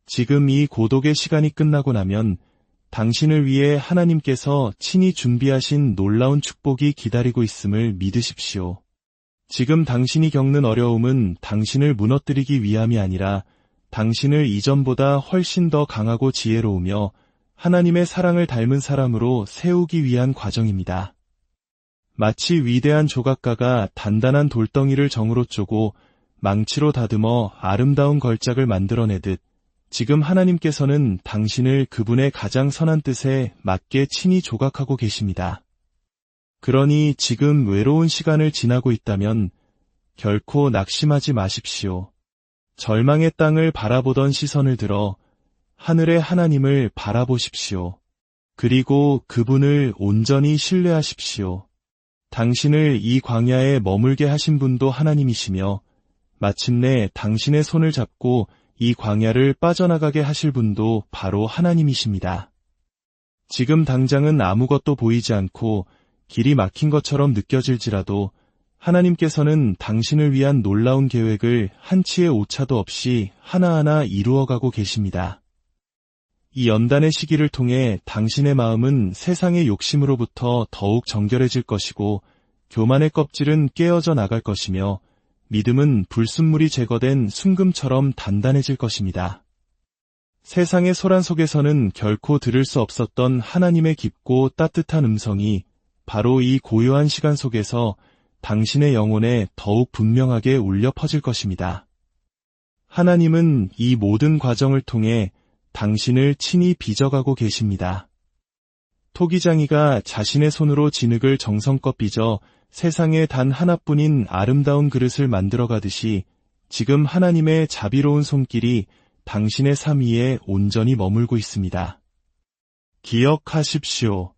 지금 이 고독의 시간이 끝나고 나면 당신을 위해 하나님께서 친히 준비하신 놀라운 축복이 기다리고 있음을 믿으십시오. 지금 당신이 겪는 어려움은 당신을 무너뜨리기 위함이 아니라 당신을 이전보다 훨씬 더 강하고 지혜로우며 하나님의 사랑을 닮은 사람으로 세우기 위한 과정입니다. 마치 위대한 조각가가 단단한 돌덩이를 정으로 쪼고 망치로 다듬어 아름다운 걸작을 만들어내듯 지금 하나님께서는 당신을 그분의 가장 선한 뜻에 맞게 친히 조각하고 계십니다. 그러니 지금 외로운 시간을 지나고 있다면 결코 낙심하지 마십시오. 절망의 땅을 바라보던 시선을 들어 하늘의 하나님을 바라보십시오. 그리고 그분을 온전히 신뢰하십시오. 당신을 이 광야에 머물게 하신 분도 하나님이시며 마침내 당신의 손을 잡고 이 광야를 빠져나가게 하실 분도 바로 하나님이십니다. 지금 당장은 아무것도 보이지 않고 길이 막힌 것처럼 느껴질지라도 하나님께서는 당신을 위한 놀라운 계획을 한치의 오차도 없이 하나하나 이루어가고 계십니다. 이 연단의 시기를 통해 당신의 마음은 세상의 욕심으로부터 더욱 정결해질 것이고 교만의 껍질은 깨어져 나갈 것이며 믿음은 불순물이 제거된 순금처럼 단단해질 것입니다. 세상의 소란 속에서는 결코 들을 수 없었던 하나님의 깊고 따뜻한 음성이 바로 이 고요한 시간 속에서 당신의 영혼에 더욱 분명하게 울려 퍼질 것입니다. 하나님은 이 모든 과정을 통해 당신을 친히 빚어가고 계십니다. 토기장이가 자신의 손으로 진흙을 정성껏 빚어 세상에 단 하나뿐인 아름다운 그릇을 만들어가듯이 지금 하나님의 자비로운 손길이 당신의 삶 위에 온전히 머물고 있습니다. 기억하십시오.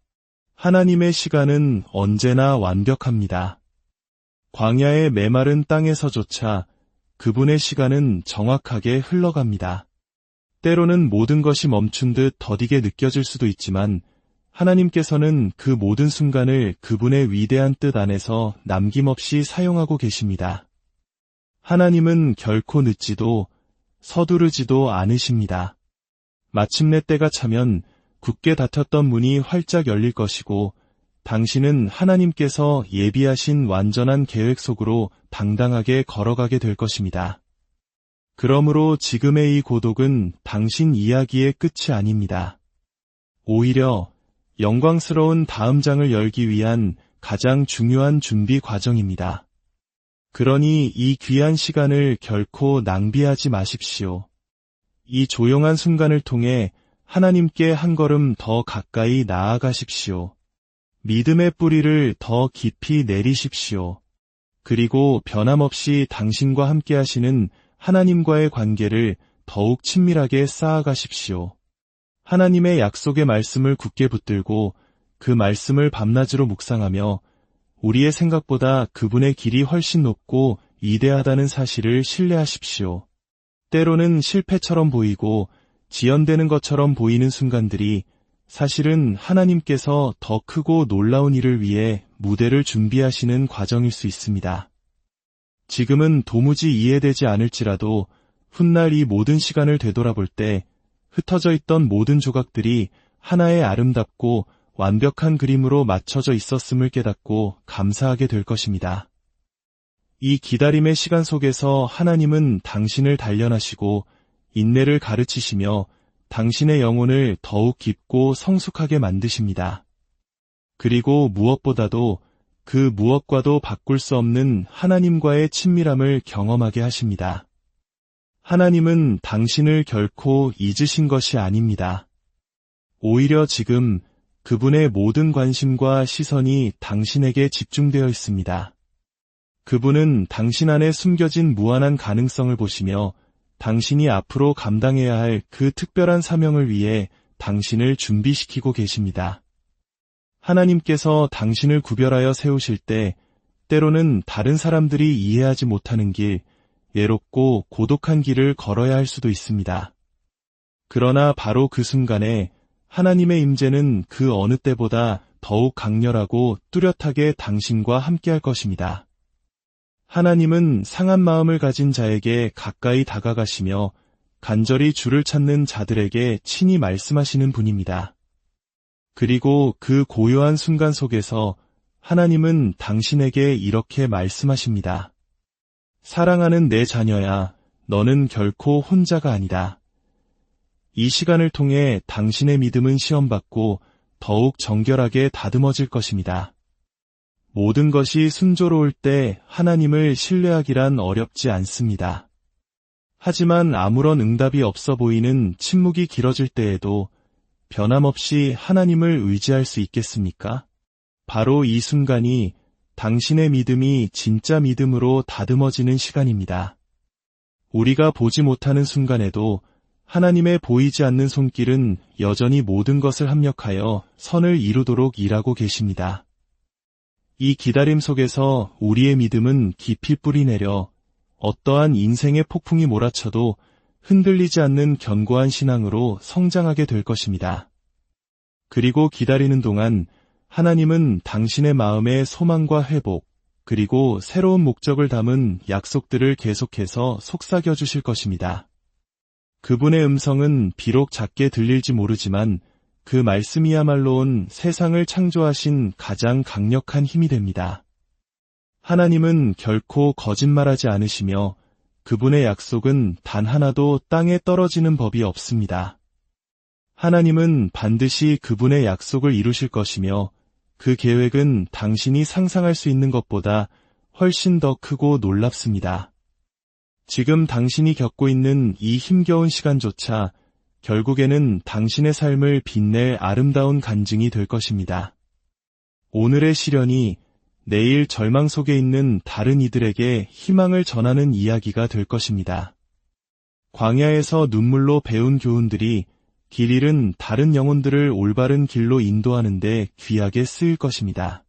하나님의 시간은 언제나 완벽합니다. 광야의 메마른 땅에서조차 그분의 시간은 정확하게 흘러갑니다. 때로는 모든 것이 멈춘 듯 더디게 느껴질 수도 있지만 하나님께서는 그 모든 순간을 그분의 위대한 뜻 안에서 남김없이 사용하고 계십니다. 하나님은 결코 늦지도 서두르지도 않으십니다. 마침내 때가 차면 굳게 닫혔던 문이 활짝 열릴 것이고 당신은 하나님께서 예비하신 완전한 계획 속으로 당당하게 걸어가게 될 것입니다. 그러므로 지금의 이 고독은 당신 이야기의 끝이 아닙니다. 오히려 영광스러운 다음 장을 열기 위한 가장 중요한 준비 과정입니다. 그러니 이 귀한 시간을 결코 낭비하지 마십시오. 이 조용한 순간을 통해 하나님께 한 걸음 더 가까이 나아가십시오. 믿음의 뿌리를 더 깊이 내리십시오. 그리고 변함없이 당신과 함께 하시는 하나님과의 관계를 더욱 친밀하게 쌓아가십시오. 하나님의 약속의 말씀을 굳게 붙들고 그 말씀을 밤낮으로 묵상하며 우리의 생각보다 그분의 길이 훨씬 높고 위대하다는 사실을 신뢰하십시오. 때로는 실패처럼 보이고 지연되는 것처럼 보이는 순간들이 사실은 하나님께서 더 크고 놀라운 일을 위해 무대를 준비하시는 과정일 수 있습니다. 지금은 도무지 이해되지 않을지라도 훗날 이 모든 시간을 되돌아볼 때 흩어져 있던 모든 조각들이 하나의 아름답고 완벽한 그림으로 맞춰져 있었음을 깨닫고 감사하게 될 것입니다. 이 기다림의 시간 속에서 하나님은 당신을 단련하시고 인내를 가르치시며 당신의 영혼을 더욱 깊고 성숙하게 만드십니다. 그리고 무엇보다도 그 무엇과도 바꿀 수 없는 하나님과의 친밀함을 경험하게 하십니다. 하나님은 당신을 결코 잊으신 것이 아닙니다. 오히려 지금 그분의 모든 관심과 시선이 당신에게 집중되어 있습니다. 그분은 당신 안에 숨겨진 무한한 가능성을 보시며 당신이 앞으로 감당해야 할 그 특별한 사명을 위해 당신을 준비시키고 계십니다. 하나님께서 당신을 구별하여 세우실 때 때로는 다른 사람들이 이해하지 못하는 길, 외롭고 고독한 길을 걸어야 할 수도 있습니다. 그러나 바로 그 순간에 하나님의 임재는 그 어느 때보다 더욱 강렬하고 뚜렷하게 당신과 함께할 것입니다. 하나님은 상한 마음을 가진 자에게 가까이 다가가시며 간절히 주를 찾는 자들에게 친히 말씀하시는 분입니다. 그리고 그 고요한 순간 속에서 하나님은 당신에게 이렇게 말씀하십니다. 사랑하는 내 자녀야, 너는 결코 혼자가 아니다. 이 시간을 통해 당신의 믿음은 시험받고 더욱 정결하게 다듬어질 것입니다. 모든 것이 순조로울 때 하나님을 신뢰하기란 어렵지 않습니다. 하지만 아무런 응답이 없어 보이는 침묵이 길어질 때에도 변함없이 하나님을 의지할 수 있겠습니까? 바로 이 순간이 당신의 믿음이 진짜 믿음으로 다듬어지는 시간입니다. 우리가 보지 못하는 순간에도 하나님의 보이지 않는 손길은 여전히 모든 것을 합력하여 선을 이루도록 일하고 계십니다. 이 기다림 속에서 우리의 믿음은 깊이 뿌리내려 어떠한 인생의 폭풍이 몰아쳐도 흔들리지 않는 견고한 신앙으로 성장하게 될 것입니다. 그리고 기다리는 동안 하나님은 당신의 마음에 소망과 회복, 그리고 새로운 목적을 담은 약속들을 계속해서 속삭여 주실 것입니다. 그분의 음성은 비록 작게 들릴지 모르지만 그 말씀이야말로 세상을 창조하신 가장 강력한 힘이 됩니다. 하나님은 결코 거짓말하지 않으시며 그분의 약속은 단 하나도 땅에 떨어지는 법이 없습니다. 하나님은 반드시 그분의 약속을 이루실 것이며 그 계획은 당신이 상상할 수 있는 것보다 훨씬 더 크고 놀랍습니다. 지금 당신이 겪고 있는 이 힘겨운 시간조차 결국에는 당신의 삶을 빛낼 아름다운 간증이 될 것입니다. 오늘의 시련이 내일 절망 속에 있는 다른 이들에게 희망을 전하는 이야기가 될 것입니다. 광야에서 눈물로 배운 교훈들이 길 잃은 다른 영혼들을 올바른 길로 인도하는 데 귀하게 쓰일 것입니다.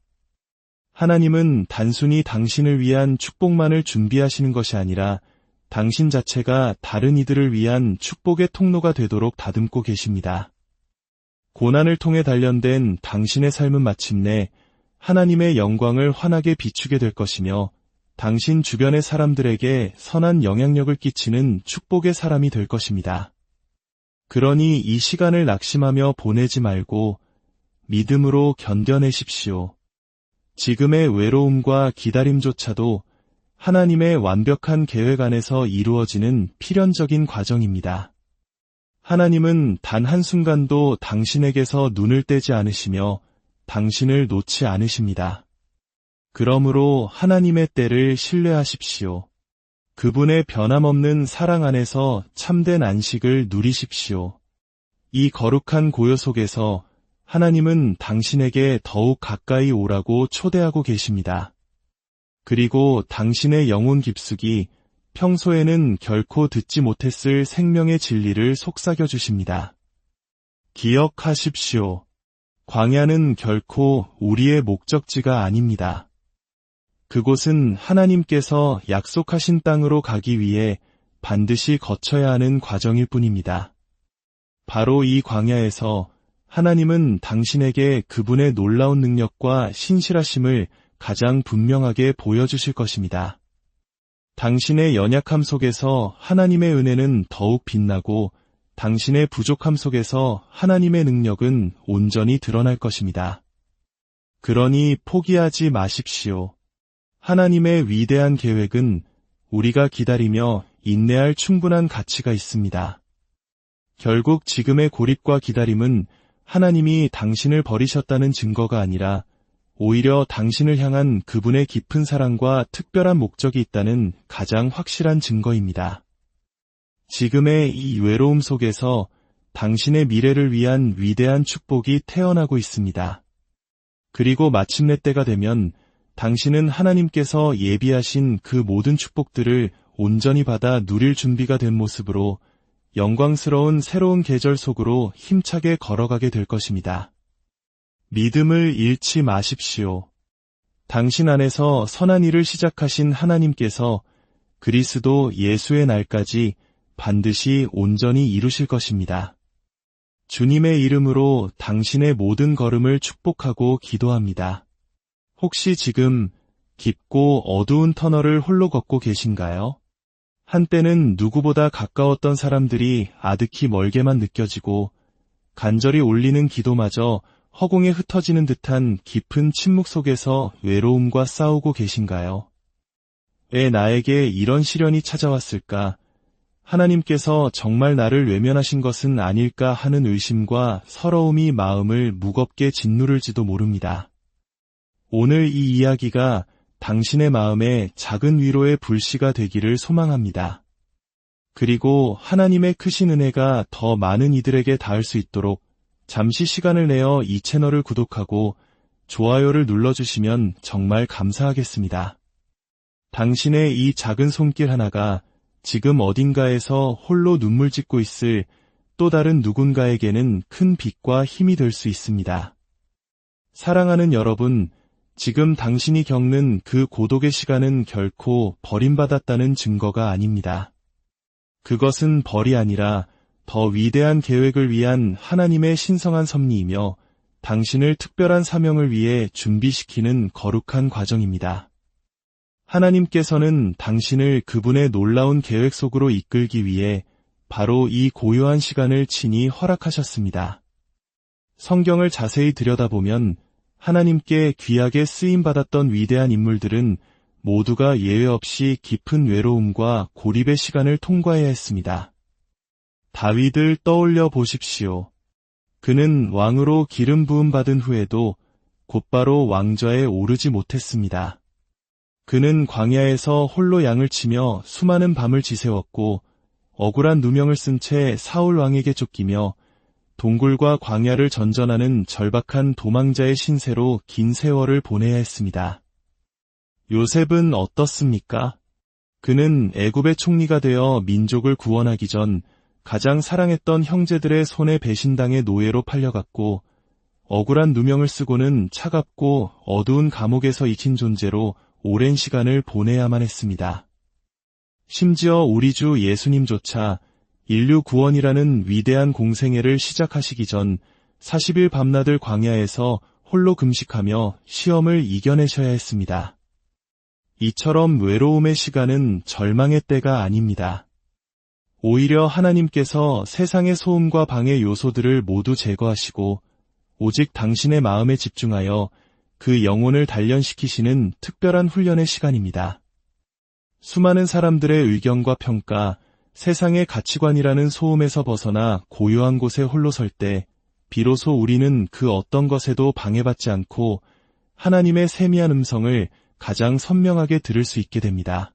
하나님은 단순히 당신을 위한 축복만을 준비하시는 것이 아니라 당신 자체가 다른 이들을 위한 축복의 통로가 되도록 다듬고 계십니다. 고난을 통해 단련된 당신의 삶은 마침내 하나님의 영광을 환하게 비추게 될 것이며 당신 주변의 사람들에게 선한 영향력을 끼치는 축복의 사람이 될 것입니다. 그러니 이 시간을 낙심하며 보내지 말고 믿음으로 견뎌내십시오. 지금의 외로움과 기다림조차도 하나님의 완벽한 계획 안에서 이루어지는 필연적인 과정입니다. 하나님은 단 한순간도 당신에게서 눈을 떼지 않으시며 당신을 놓지 않으십니다. 그러므로 하나님의 때를 신뢰하십시오. 그분의 변함없는 사랑 안에서 참된 안식을 누리십시오. 이 거룩한 고요 속에서 하나님은 당신에게 더욱 가까이 오라고 초대하고 계십니다. 그리고 당신의 영혼 깊숙이 평소에는 결코 듣지 못했을 생명의 진리를 속삭여 주십니다. 기억하십시오. 광야는 결코 우리의 목적지가 아닙니다. 그곳은 하나님께서 약속하신 땅으로 가기 위해 반드시 거쳐야 하는 과정일 뿐입니다. 바로 이 광야에서 하나님은 당신에게 그분의 놀라운 능력과 신실하심을 가장 분명하게 보여주실 것입니다. 당신의 연약함 속에서 하나님의 은혜는 더욱 빛나고 당신의 부족함 속에서 하나님의 능력은 온전히 드러날 것입니다. 그러니 포기하지 마십시오. 하나님의 위대한 계획은 우리가 기다리며 인내할 충분한 가치가 있습니다. 결국 지금의 고립과 기다림은 하나님이 당신을 버리셨다는 증거가 아니라 오히려 당신을 향한 그분의 깊은 사랑과 특별한 목적이 있다는 가장 확실한 증거입니다. 지금의 이 외로움 속에서 당신의 미래를 위한 위대한 축복이 태어나고 있습니다. 그리고 마침내 때가 되면 당신은 하나님께서 예비하신 그 모든 축복들을 온전히 받아 누릴 준비가 된 모습으로 영광스러운 새로운 계절 속으로 힘차게 걸어가게 될 것입니다. 믿음을 잃지 마십시오. 당신 안에서 선한 일을 시작하신 하나님께서 그리스도 예수의 날까지 반드시 온전히 이루실 것입니다. 주님의 이름으로 당신의 모든 걸음을 축복하고 기도합니다. 혹시 지금 깊고 어두운 터널을 홀로 걷고 계신가요? 한때는 누구보다 가까웠던 사람들이 아득히 멀게만 느껴지고 간절히 올리는 기도마저 허공에 흩어지는 듯한 깊은 침묵 속에서 외로움과 싸우고 계신가요? 왜 나에게 이런 시련이 찾아왔을까? 하나님께서 정말 나를 외면하신 것은 아닐까 하는 의심과 서러움이 마음을 무겁게 짓누를지도 모릅니다. 오늘 이 이야기가 당신의 마음에 작은 위로의 불씨가 되기를 소망합니다. 그리고 하나님의 크신 은혜가 더 많은 이들에게 닿을 수 있도록 잠시 시간을 내어 이 채널을 구독하고 좋아요를 눌러주시면 정말 감사하겠습니다. 당신의 이 작은 손길 하나가 지금 어딘가에서 홀로 눈물 짓고 있을 또 다른 누군가에게는 큰 빛과 힘이 될 수 있습니다. 사랑하는 여러분, 지금 당신이 겪는 그 고독의 시간은 결코 버림받았다는 증거가 아닙니다. 그것은 벌이 아니라 더 위대한 계획을 위한 하나님의 신성한 섭리이며 당신을 특별한 사명을 위해 준비시키는 거룩한 과정입니다. 하나님께서는 당신을 그분의 놀라운 계획 속으로 이끌기 위해 바로 이 고요한 시간을 친히 허락하셨습니다. 성경을 자세히 들여다보면 하나님께 귀하게 쓰임받았던 위대한 인물들은 모두가 예외 없이 깊은 외로움과 고립의 시간을 통과해야 했습니다. 다윗을 떠올려 보십시오. 그는 왕으로 기름 부음 받은 후에도 곧바로 왕좌에 오르지 못했습니다. 그는 광야에서 홀로 양을 치며 수많은 밤을 지새웠고 억울한 누명을 쓴 채 사울 왕에게 쫓기며 동굴과 광야를 전전하는 절박한 도망자의 신세로 긴 세월을 보내야 했습니다. 요셉은 어떻습니까? 그는 애굽의 총리가 되어 민족을 구원하기 전 가장 사랑했던 형제들의 손에 배신당해 노예로 팔려갔고 억울한 누명을 쓰고는 차갑고 어두운 감옥에서 익힌 존재로 오랜 시간을 보내야만 했습니다. 심지어 우리 주 예수님조차 인류 구원이라는 위대한 공생애를 시작하시기 전 40일 밤낮을 광야에서 홀로 금식하며 시험을 이겨내셔야 했습니다. 이처럼 외로움의 시간은 절망의 때가 아닙니다. 오히려 하나님께서 세상의 소음과 방해 요소들을 모두 제거하시고 오직 당신의 마음에 집중하여 그 영혼을 단련시키시는 특별한 훈련의 시간입니다. 수많은 사람들의 의견과 평가, 세상의 가치관이라는 소음에서 벗어나 고요한 곳에 홀로 설 때 비로소 우리는 그 어떤 것에도 방해받지 않고 하나님의 세미한 음성을 가장 선명하게 들을 수 있게 됩니다.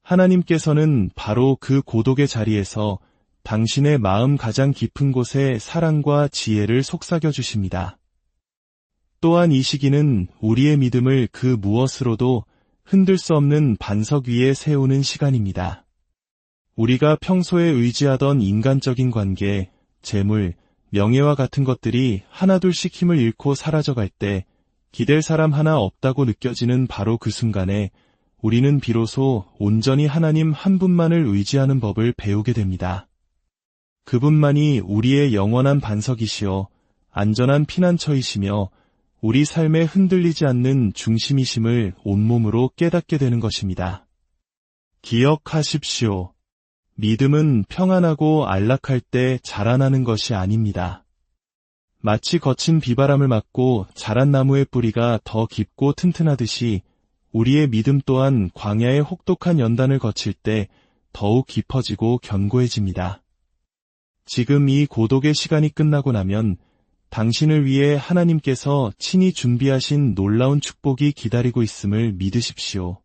하나님께서는 바로 그 고독의 자리에서 당신의 마음 가장 깊은 곳에 사랑과 지혜를 속삭여 주십니다. 또한 이 시기는 우리의 믿음을 그 무엇으로도 흔들 수 없는 반석 위에 세우는 시간입니다. 우리가 평소에 의지하던 인간적인 관계, 재물, 명예와 같은 것들이 하나둘씩 힘을 잃고 사라져갈 때 기댈 사람 하나 없다고 느껴지는 바로 그 순간에 우리는 비로소 온전히 하나님 한 분만을 의지하는 법을 배우게 됩니다. 그분만이 우리의 영원한 반석이시여 안전한 피난처이시며 우리 삶에 흔들리지 않는 중심이심을 온몸으로 깨닫게 되는 것입니다. 기억하십시오. 믿음은 평안하고 안락할 때 자라나는 것이 아닙니다. 마치 거친 비바람을 맞고 자란 나무의 뿌리가 더 깊고 튼튼하듯이 우리의 믿음 또한 광야의 혹독한 연단을 거칠 때 더욱 깊어지고 견고해집니다. 지금 이 고독의 시간이 끝나고 나면 당신을 위해 하나님께서 친히 준비하신 놀라운 축복이 기다리고 있음을 믿으십시오.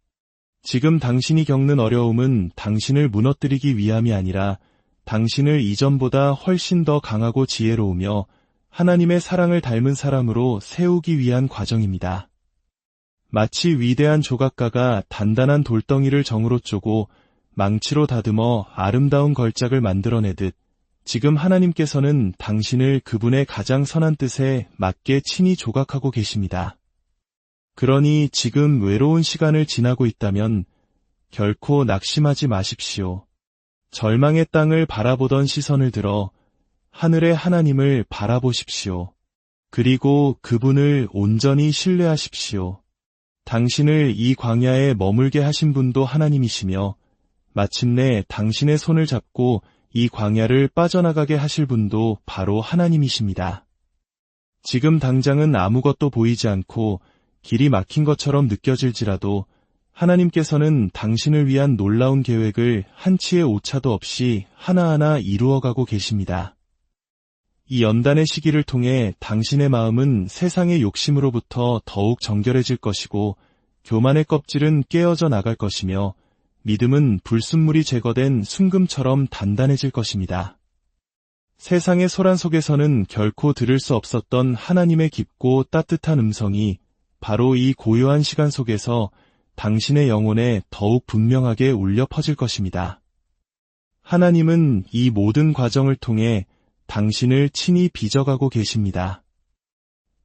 지금 당신이 겪는 어려움은 당신을 무너뜨리기 위함이 아니라 당신을 이전보다 훨씬 더 강하고 지혜로우며 하나님의 사랑을 닮은 사람으로 세우기 위한 과정입니다. 마치 위대한 조각가가 단단한 돌덩이를 정으로 쪼고 망치로 다듬어 아름다운 걸작을 만들어내듯 지금 하나님께서는 당신을 그분의 가장 선한 뜻에 맞게 친히 조각하고 계십니다. 그러니 지금 외로운 시간을 지나고 있다면 결코 낙심하지 마십시오. 절망의 땅을 바라보던 시선을 들어 하늘의 하나님을 바라보십시오. 그리고 그분을 온전히 신뢰하십시오. 당신을 이 광야에 머물게 하신 분도 하나님이시며 마침내 당신의 손을 잡고 이 광야를 빠져나가게 하실 분도 바로 하나님이십니다. 지금 당장은 아무것도 보이지 않고 길이 막힌 것처럼 느껴질지라도 하나님께서는 당신을 위한 놀라운 계획을 한치의 오차도 없이 하나하나 이루어가고 계십니다. 이 연단의 시기를 통해 당신의 마음은 세상의 욕심으로부터 더욱 정결해질 것이고 교만의 껍질은 깨어져 나갈 것이며 믿음은 불순물이 제거된 순금처럼 단단해질 것입니다. 세상의 소란 속에서는 결코 들을 수 없었던 하나님의 깊고 따뜻한 음성이 바로 이 고요한 시간 속에서 당신의 영혼에 더욱 분명하게 울려 퍼질 것입니다. 하나님은 이 모든 과정을 통해 당신을 친히 빚어가고 계십니다.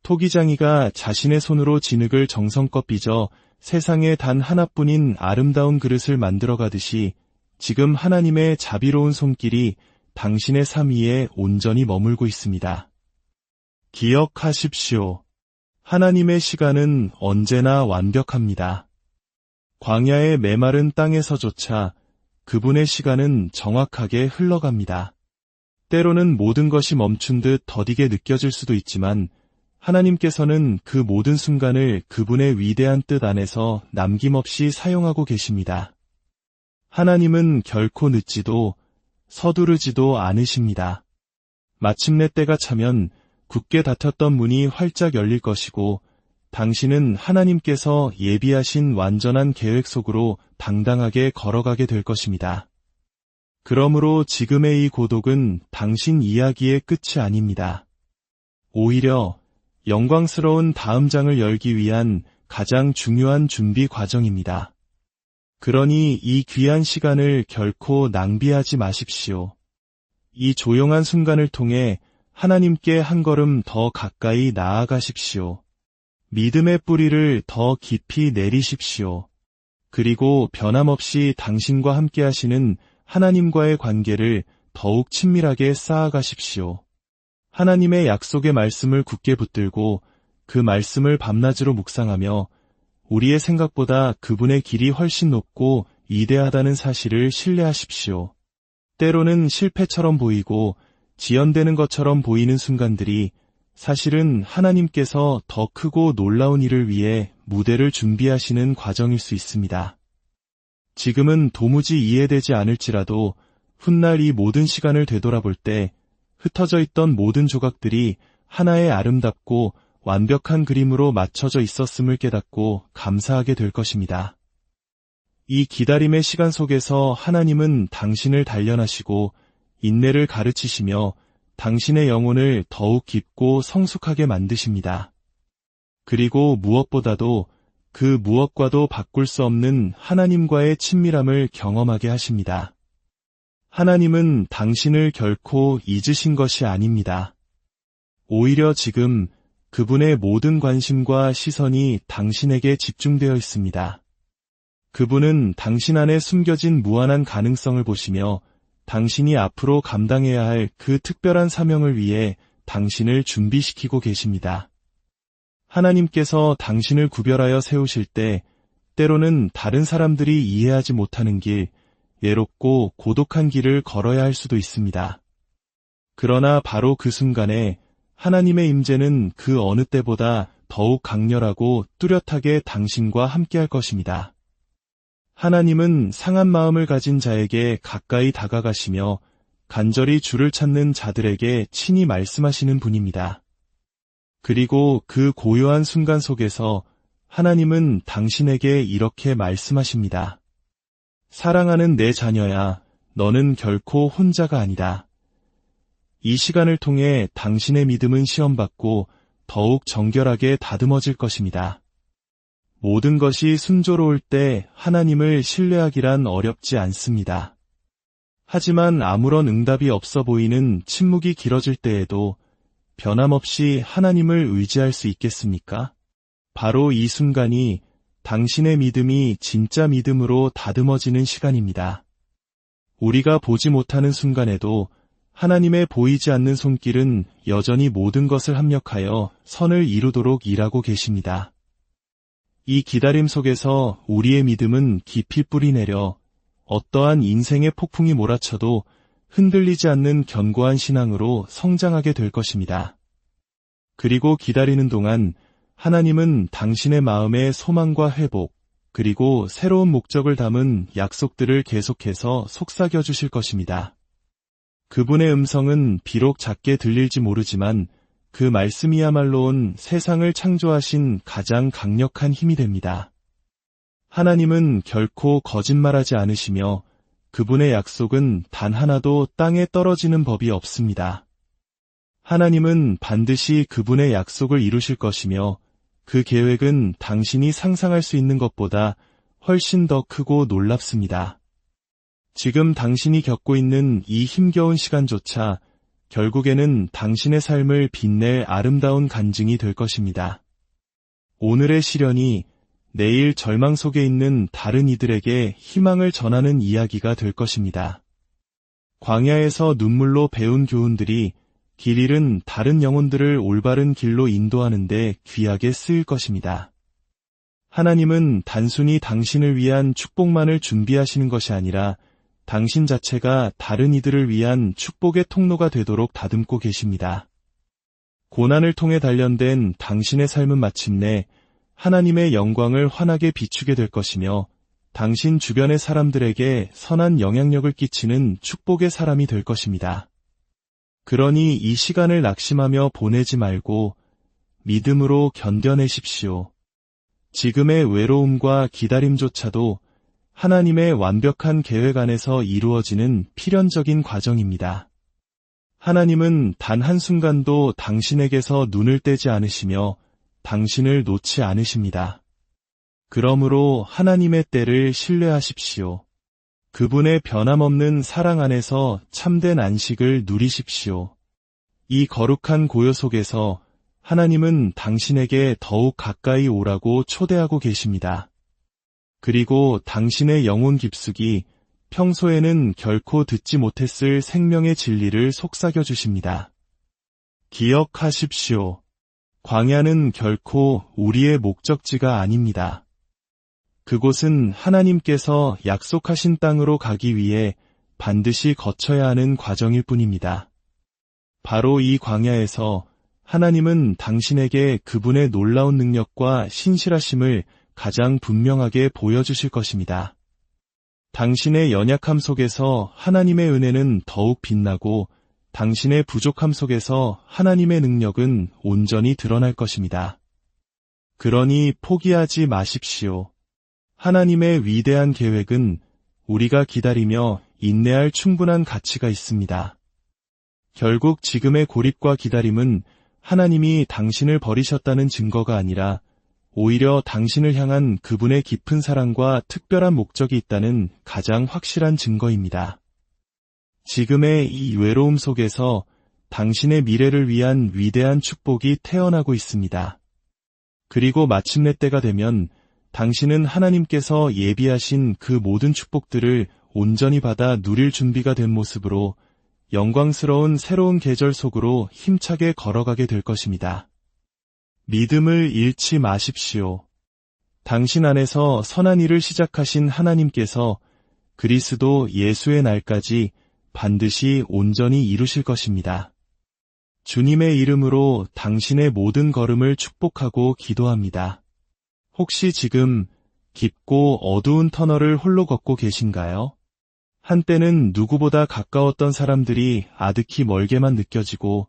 토기장이가 자신의 손으로 진흙을 정성껏 빚어 세상에 단 하나뿐인 아름다운 그릇을 만들어가듯이 지금 하나님의 자비로운 손길이 당신의 삶 위에 온전히 머물고 있습니다. 기억하십시오. 하나님의 시간은 언제나 완벽합니다. 광야의 메마른 땅에서조차 그분의 시간은 정확하게 흘러갑니다. 때로는 모든 것이 멈춘 듯 더디게 느껴질 수도 있지만 하나님께서는 그 모든 순간을 그분의 위대한 뜻 안에서 남김없이 사용하고 계십니다. 하나님은 결코 늦지도 서두르지도 않으십니다. 마침내 때가 차면 굳게 닫혔던 문이 활짝 열릴 것이고 당신은 하나님께서 예비하신 완전한 계획 속으로 당당하게 걸어가게 될 것입니다. 그러므로 지금의 이 고독은 당신 이야기의 끝이 아닙니다. 오히려 영광스러운 다음 장을 열기 위한 가장 중요한 준비 과정입니다. 그러니 이 귀한 시간을 결코 낭비하지 마십시오. 이 조용한 순간을 통해 하나님께 한 걸음 더 가까이 나아가십시오. 믿음의 뿌리를 더 깊이 내리십시오. 그리고 변함없이 당신과 함께 하시는 하나님과의 관계를 더욱 친밀하게 쌓아가십시오. 하나님의 약속의 말씀을 굳게 붙들고 그 말씀을 밤낮으로 묵상하며 우리의 생각보다 그분의 길이 훨씬 높고 위대하다는 사실을 신뢰하십시오. 때로는 실패처럼 보이고 지연되는 것처럼 보이는 순간들이 사실은 하나님께서 더 크고 놀라운 일을 위해 무대를 준비하시는 과정일 수 있습니다. 지금은 도무지 이해되지 않을지라도 훗날 이 모든 시간을 되돌아볼 때 흩어져 있던 모든 조각들이 하나의 아름답고 완벽한 그림으로 맞춰져 있었음을 깨닫고 감사하게 될 것입니다. 이 기다림의 시간 속에서 하나님은 당신을 단련하시고 인내를 가르치시며 당신의 영혼을 더욱 깊고 성숙하게 만드십니다. 그리고 무엇보다도 그 무엇과도 바꿀 수 없는 하나님과의 친밀함을 경험하게 하십니다. 하나님은 당신을 결코 잊으신 것이 아닙니다. 오히려 지금 그분의 모든 관심과 시선이 당신에게 집중되어 있습니다. 그분은 당신 안에 숨겨진 무한한 가능성을 보시며 당신이 앞으로 감당해야 할 그 특별한 사명을 위해 당신을 준비시키고 계십니다. 하나님께서 당신을 구별하여 세우실 때 때로는 다른 사람들이 이해하지 못하는 길, 외롭고 고독한 길을 걸어야 할 수도 있습니다. 그러나 바로 그 순간에 하나님의 임재는 그 어느 때보다 더욱 강렬하고 뚜렷하게 당신과 함께할 것입니다. 하나님은 상한 마음을 가진 자에게 가까이 다가가시며 간절히 주를 찾는 자들에게 친히 말씀하시는 분입니다. 그리고 그 고요한 순간 속에서 하나님은 당신에게 이렇게 말씀하십니다. 사랑하는 내 자녀야, 너는 결코 혼자가 아니다. 이 시간을 통해 당신의 믿음은 시험받고 더욱 정결하게 다듬어질 것입니다. 모든 것이 순조로울 때 하나님을 신뢰하기란 어렵지 않습니다. 하지만 아무런 응답이 없어 보이는 침묵이 길어질 때에도 변함없이 하나님을 의지할 수 있겠습니까? 바로 이 순간이 당신의 믿음이 진짜 믿음으로 다듬어지는 시간입니다. 우리가 보지 못하는 순간에도 하나님의 보이지 않는 손길은 여전히 모든 것을 합력하여 선을 이루도록 일하고 계십니다. 이 기다림 속에서 우리의 믿음은 깊이 뿌리내려 어떠한 인생의 폭풍이 몰아쳐도 흔들리지 않는 견고한 신앙으로 성장하게 될 것입니다. 그리고 기다리는 동안 하나님은 당신의 마음의 소망과 회복, 그리고 새로운 목적을 담은 약속들을 계속해서 속삭여 주실 것입니다. 그분의 음성은 비록 작게 들릴지 모르지만 그 말씀이야말로 세상을 창조하신 가장 강력한 힘이 됩니다. 하나님은 결코 거짓말하지 않으시며 그분의 약속은 단 하나도 땅에 떨어지는 법이 없습니다. 하나님은 반드시 그분의 약속을 이루실 것이며 그 계획은 당신이 상상할 수 있는 것보다 훨씬 더 크고 놀랍습니다. 지금 당신이 겪고 있는 이 힘겨운 시간조차 결국에는 당신의 삶을 빛낼 아름다운 간증이 될 것입니다. 오늘의 시련이 내일 절망 속에 있는 다른 이들에게 희망을 전하는 이야기가 될 것입니다. 광야에서 눈물로 배운 교훈들이 길 잃은 다른 영혼들을 올바른 길로 인도하는 데 귀하게 쓰일 것입니다. 하나님은 단순히 당신을 위한 축복만을 준비하시는 것이 아니라 당신 자체가 다른 이들을 위한 축복의 통로가 되도록 다듬고 계십니다. 고난을 통해 단련된 당신의 삶은 마침내 하나님의 영광을 환하게 비추게 될 것이며 당신 주변의 사람들에게 선한 영향력을 끼치는 축복의 사람이 될 것입니다. 그러니 이 시간을 낙심하며 보내지 말고 믿음으로 견뎌내십시오. 지금의 외로움과 기다림조차도 하나님의 완벽한 계획 안에서 이루어지는 필연적인 과정입니다. 하나님은 단 한순간도 당신에게서 눈을 떼지 않으시며 당신을 놓지 않으십니다. 그러므로 하나님의 때를 신뢰하십시오. 그분의 변함없는 사랑 안에서 참된 안식을 누리십시오. 이 거룩한 고요 속에서 하나님은 당신에게 더욱 가까이 오라고 초대하고 계십니다. 그리고 당신의 영혼 깊숙이 평소에는 결코 듣지 못했을 생명의 진리를 속삭여 주십니다. 기억하십시오. 광야는 결코 우리의 목적지가 아닙니다. 그곳은 하나님께서 약속하신 땅으로 가기 위해 반드시 거쳐야 하는 과정일 뿐입니다. 바로 이 광야에서 하나님은 당신에게 그분의 놀라운 능력과 신실하심을 가장 분명하게 보여주실 것입니다. 당신의 연약함 속에서 하나님의 은혜는 더욱 빛나고 당신의 부족함 속에서 하나님의 능력은 온전히 드러날 것입니다. 그러니 포기하지 마십시오. 하나님의 위대한 계획은 우리가 기다리며 인내할 충분한 가치가 있습니다. 결국 지금의 고립과 기다림은 하나님이 당신을 버리셨다는 증거가 아니라 오히려 당신을 향한 그분의 깊은 사랑과 특별한 목적이 있다는 가장 확실한 증거입니다. 지금의 이 외로움 속에서 당신의 미래를 위한 위대한 축복이 태어나고 있습니다. 그리고 마침내 때가 되면 당신은 하나님께서 예비하신 그 모든 축복들을 온전히 받아 누릴 준비가 된 모습으로 영광스러운 새로운 계절 속으로 힘차게 걸어가게 될 것입니다. 믿음을 잃지 마십시오. 당신 안에서 선한 일을 시작하신 하나님께서 그리스도 예수의 날까지 반드시 온전히 이루실 것입니다. 주님의 이름으로 당신의 모든 걸음을 축복하고 기도합니다. 혹시 지금 깊고 어두운 터널을 홀로 걷고 계신가요? 한때는 누구보다 가까웠던 사람들이 아득히 멀게만 느껴지고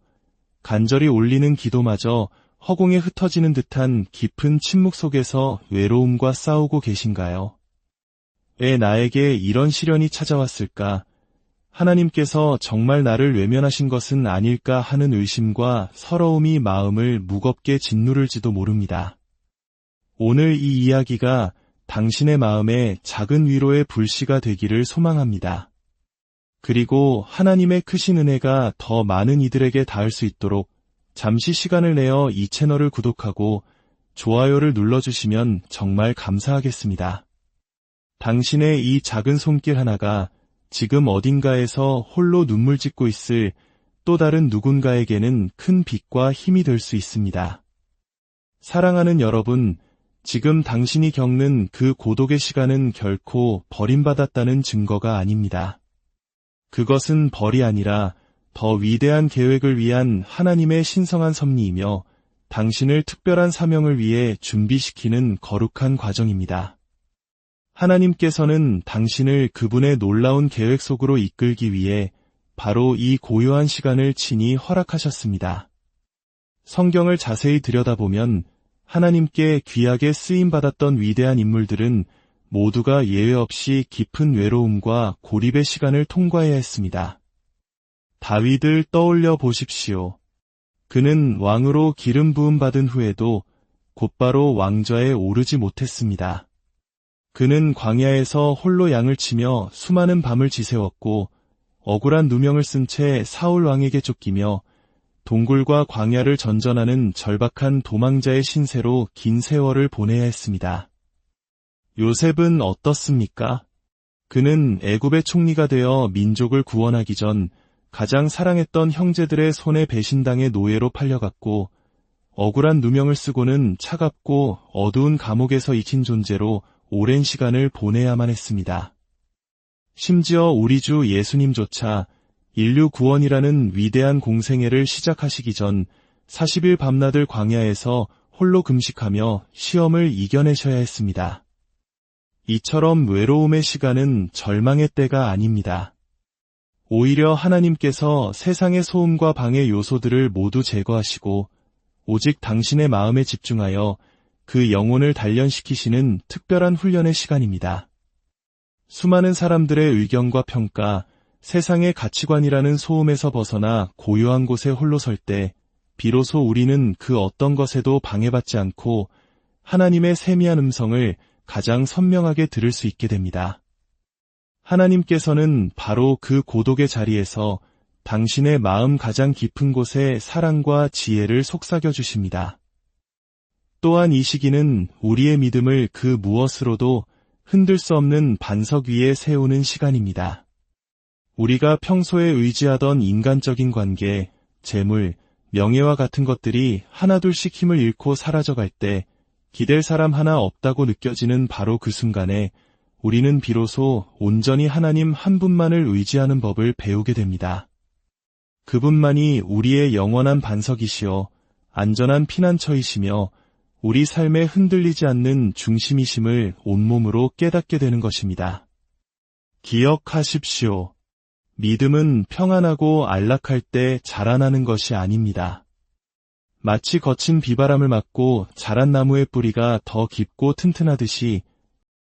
간절히 올리는 기도마저 허공에 흩어지는 듯한 깊은 침묵 속에서 외로움과 싸우고 계신가요? 왜 나에게 이런 시련이 찾아왔을까? 하나님께서 정말 나를 외면하신 것은 아닐까 하는 의심과 서러움이 마음을 무겁게 짓누를지도 모릅니다. 오늘 이 이야기가 당신의 마음에 작은 위로의 불씨가 되기를 소망합니다. 그리고 하나님의 크신 은혜가 더 많은 이들에게 닿을 수 있도록 잠시 시간을 내어 이 채널을 구독하고 좋아요를 눌러주시면 정말 감사하겠습니다. 당신의 이 작은 손길 하나가 지금 어딘가에서 홀로 눈물 짓고 있을 또 다른 누군가에게는 큰 빛과 힘이 될 수 있습니다. 사랑하는 여러분, 지금 당신이 겪는 그 고독의 시간은 결코 버림받았다는 증거가 아닙니다. 그것은 벌이 아니라 더 위대한 계획을 위한 하나님의 신성한 섭리이며 당신을 특별한 사명을 위해 준비시키는 거룩한 과정입니다. 하나님께서는 당신을 그분의 놀라운 계획 속으로 이끌기 위해 바로 이 고요한 시간을 친히 허락하셨습니다. 성경을 자세히 들여다보면 하나님께 귀하게 쓰임받았던 위대한 인물들은 모두가 예외 없이 깊은 외로움과 고립의 시간을 통과해야 했습니다. 다윗을 떠올려 보십시오. 그는 왕으로 기름 부음 받은 후에도 곧바로 왕좌에 오르지 못했습니다. 그는 광야에서 홀로 양을 치며 수많은 밤을 지새웠고 억울한 누명을 쓴 채 사울 왕에게 쫓기며 동굴과 광야를 전전하는 절박한 도망자의 신세로 긴 세월을 보내야 했습니다. 요셉은 어떻습니까? 그는 애굽의 총리가 되어 민족을 구원하기 전 가장 사랑했던 형제들의 손에 배신당해 노예로 팔려갔고 억울한 누명을 쓰고는 차갑고 어두운 감옥에서 익힌 존재로 오랜 시간을 보내야만 했습니다. 심지어 우리 주 예수님조차 인류 구원이라는 위대한 공생애를 시작하시기 전 40일 밤낮을 광야에서 홀로 금식하며 시험을 이겨내셔야 했습니다. 이처럼 외로움의 시간은 절망의 때가 아닙니다. 오히려 하나님께서 세상의 소음과 방해 요소들을 모두 제거하시고 오직 당신의 마음에 집중하여 그 영혼을 단련시키시는 특별한 훈련의 시간입니다. 수많은 사람들의 의견과 평가, 세상의 가치관이라는 소음에서 벗어나 고요한 곳에 홀로 설 때 비로소 우리는 그 어떤 것에도 방해받지 않고 하나님의 세미한 음성을 가장 선명하게 들을 수 있게 됩니다. 하나님께서는 바로 그 고독의 자리에서 당신의 마음 가장 깊은 곳에 사랑과 지혜를 속삭여 주십니다. 또한 이 시기는 우리의 믿음을 그 무엇으로도 흔들 수 없는 반석 위에 세우는 시간입니다. 우리가 평소에 의지하던 인간적인 관계, 재물, 명예와 같은 것들이 하나둘씩 힘을 잃고 사라져갈 때 기댈 사람 하나 없다고 느껴지는 바로 그 순간에 우리는 비로소 온전히 하나님 한 분만을 의지하는 법을 배우게 됩니다. 그분만이 우리의 영원한 반석이시여 안전한 피난처이시며 우리 삶에 흔들리지 않는 중심이심을 온몸으로 깨닫게 되는 것입니다. 기억하십시오. 믿음은 평안하고 안락할 때 자라나는 것이 아닙니다. 마치 거친 비바람을 맞고 자란 나무의 뿌리가 더 깊고 튼튼하듯이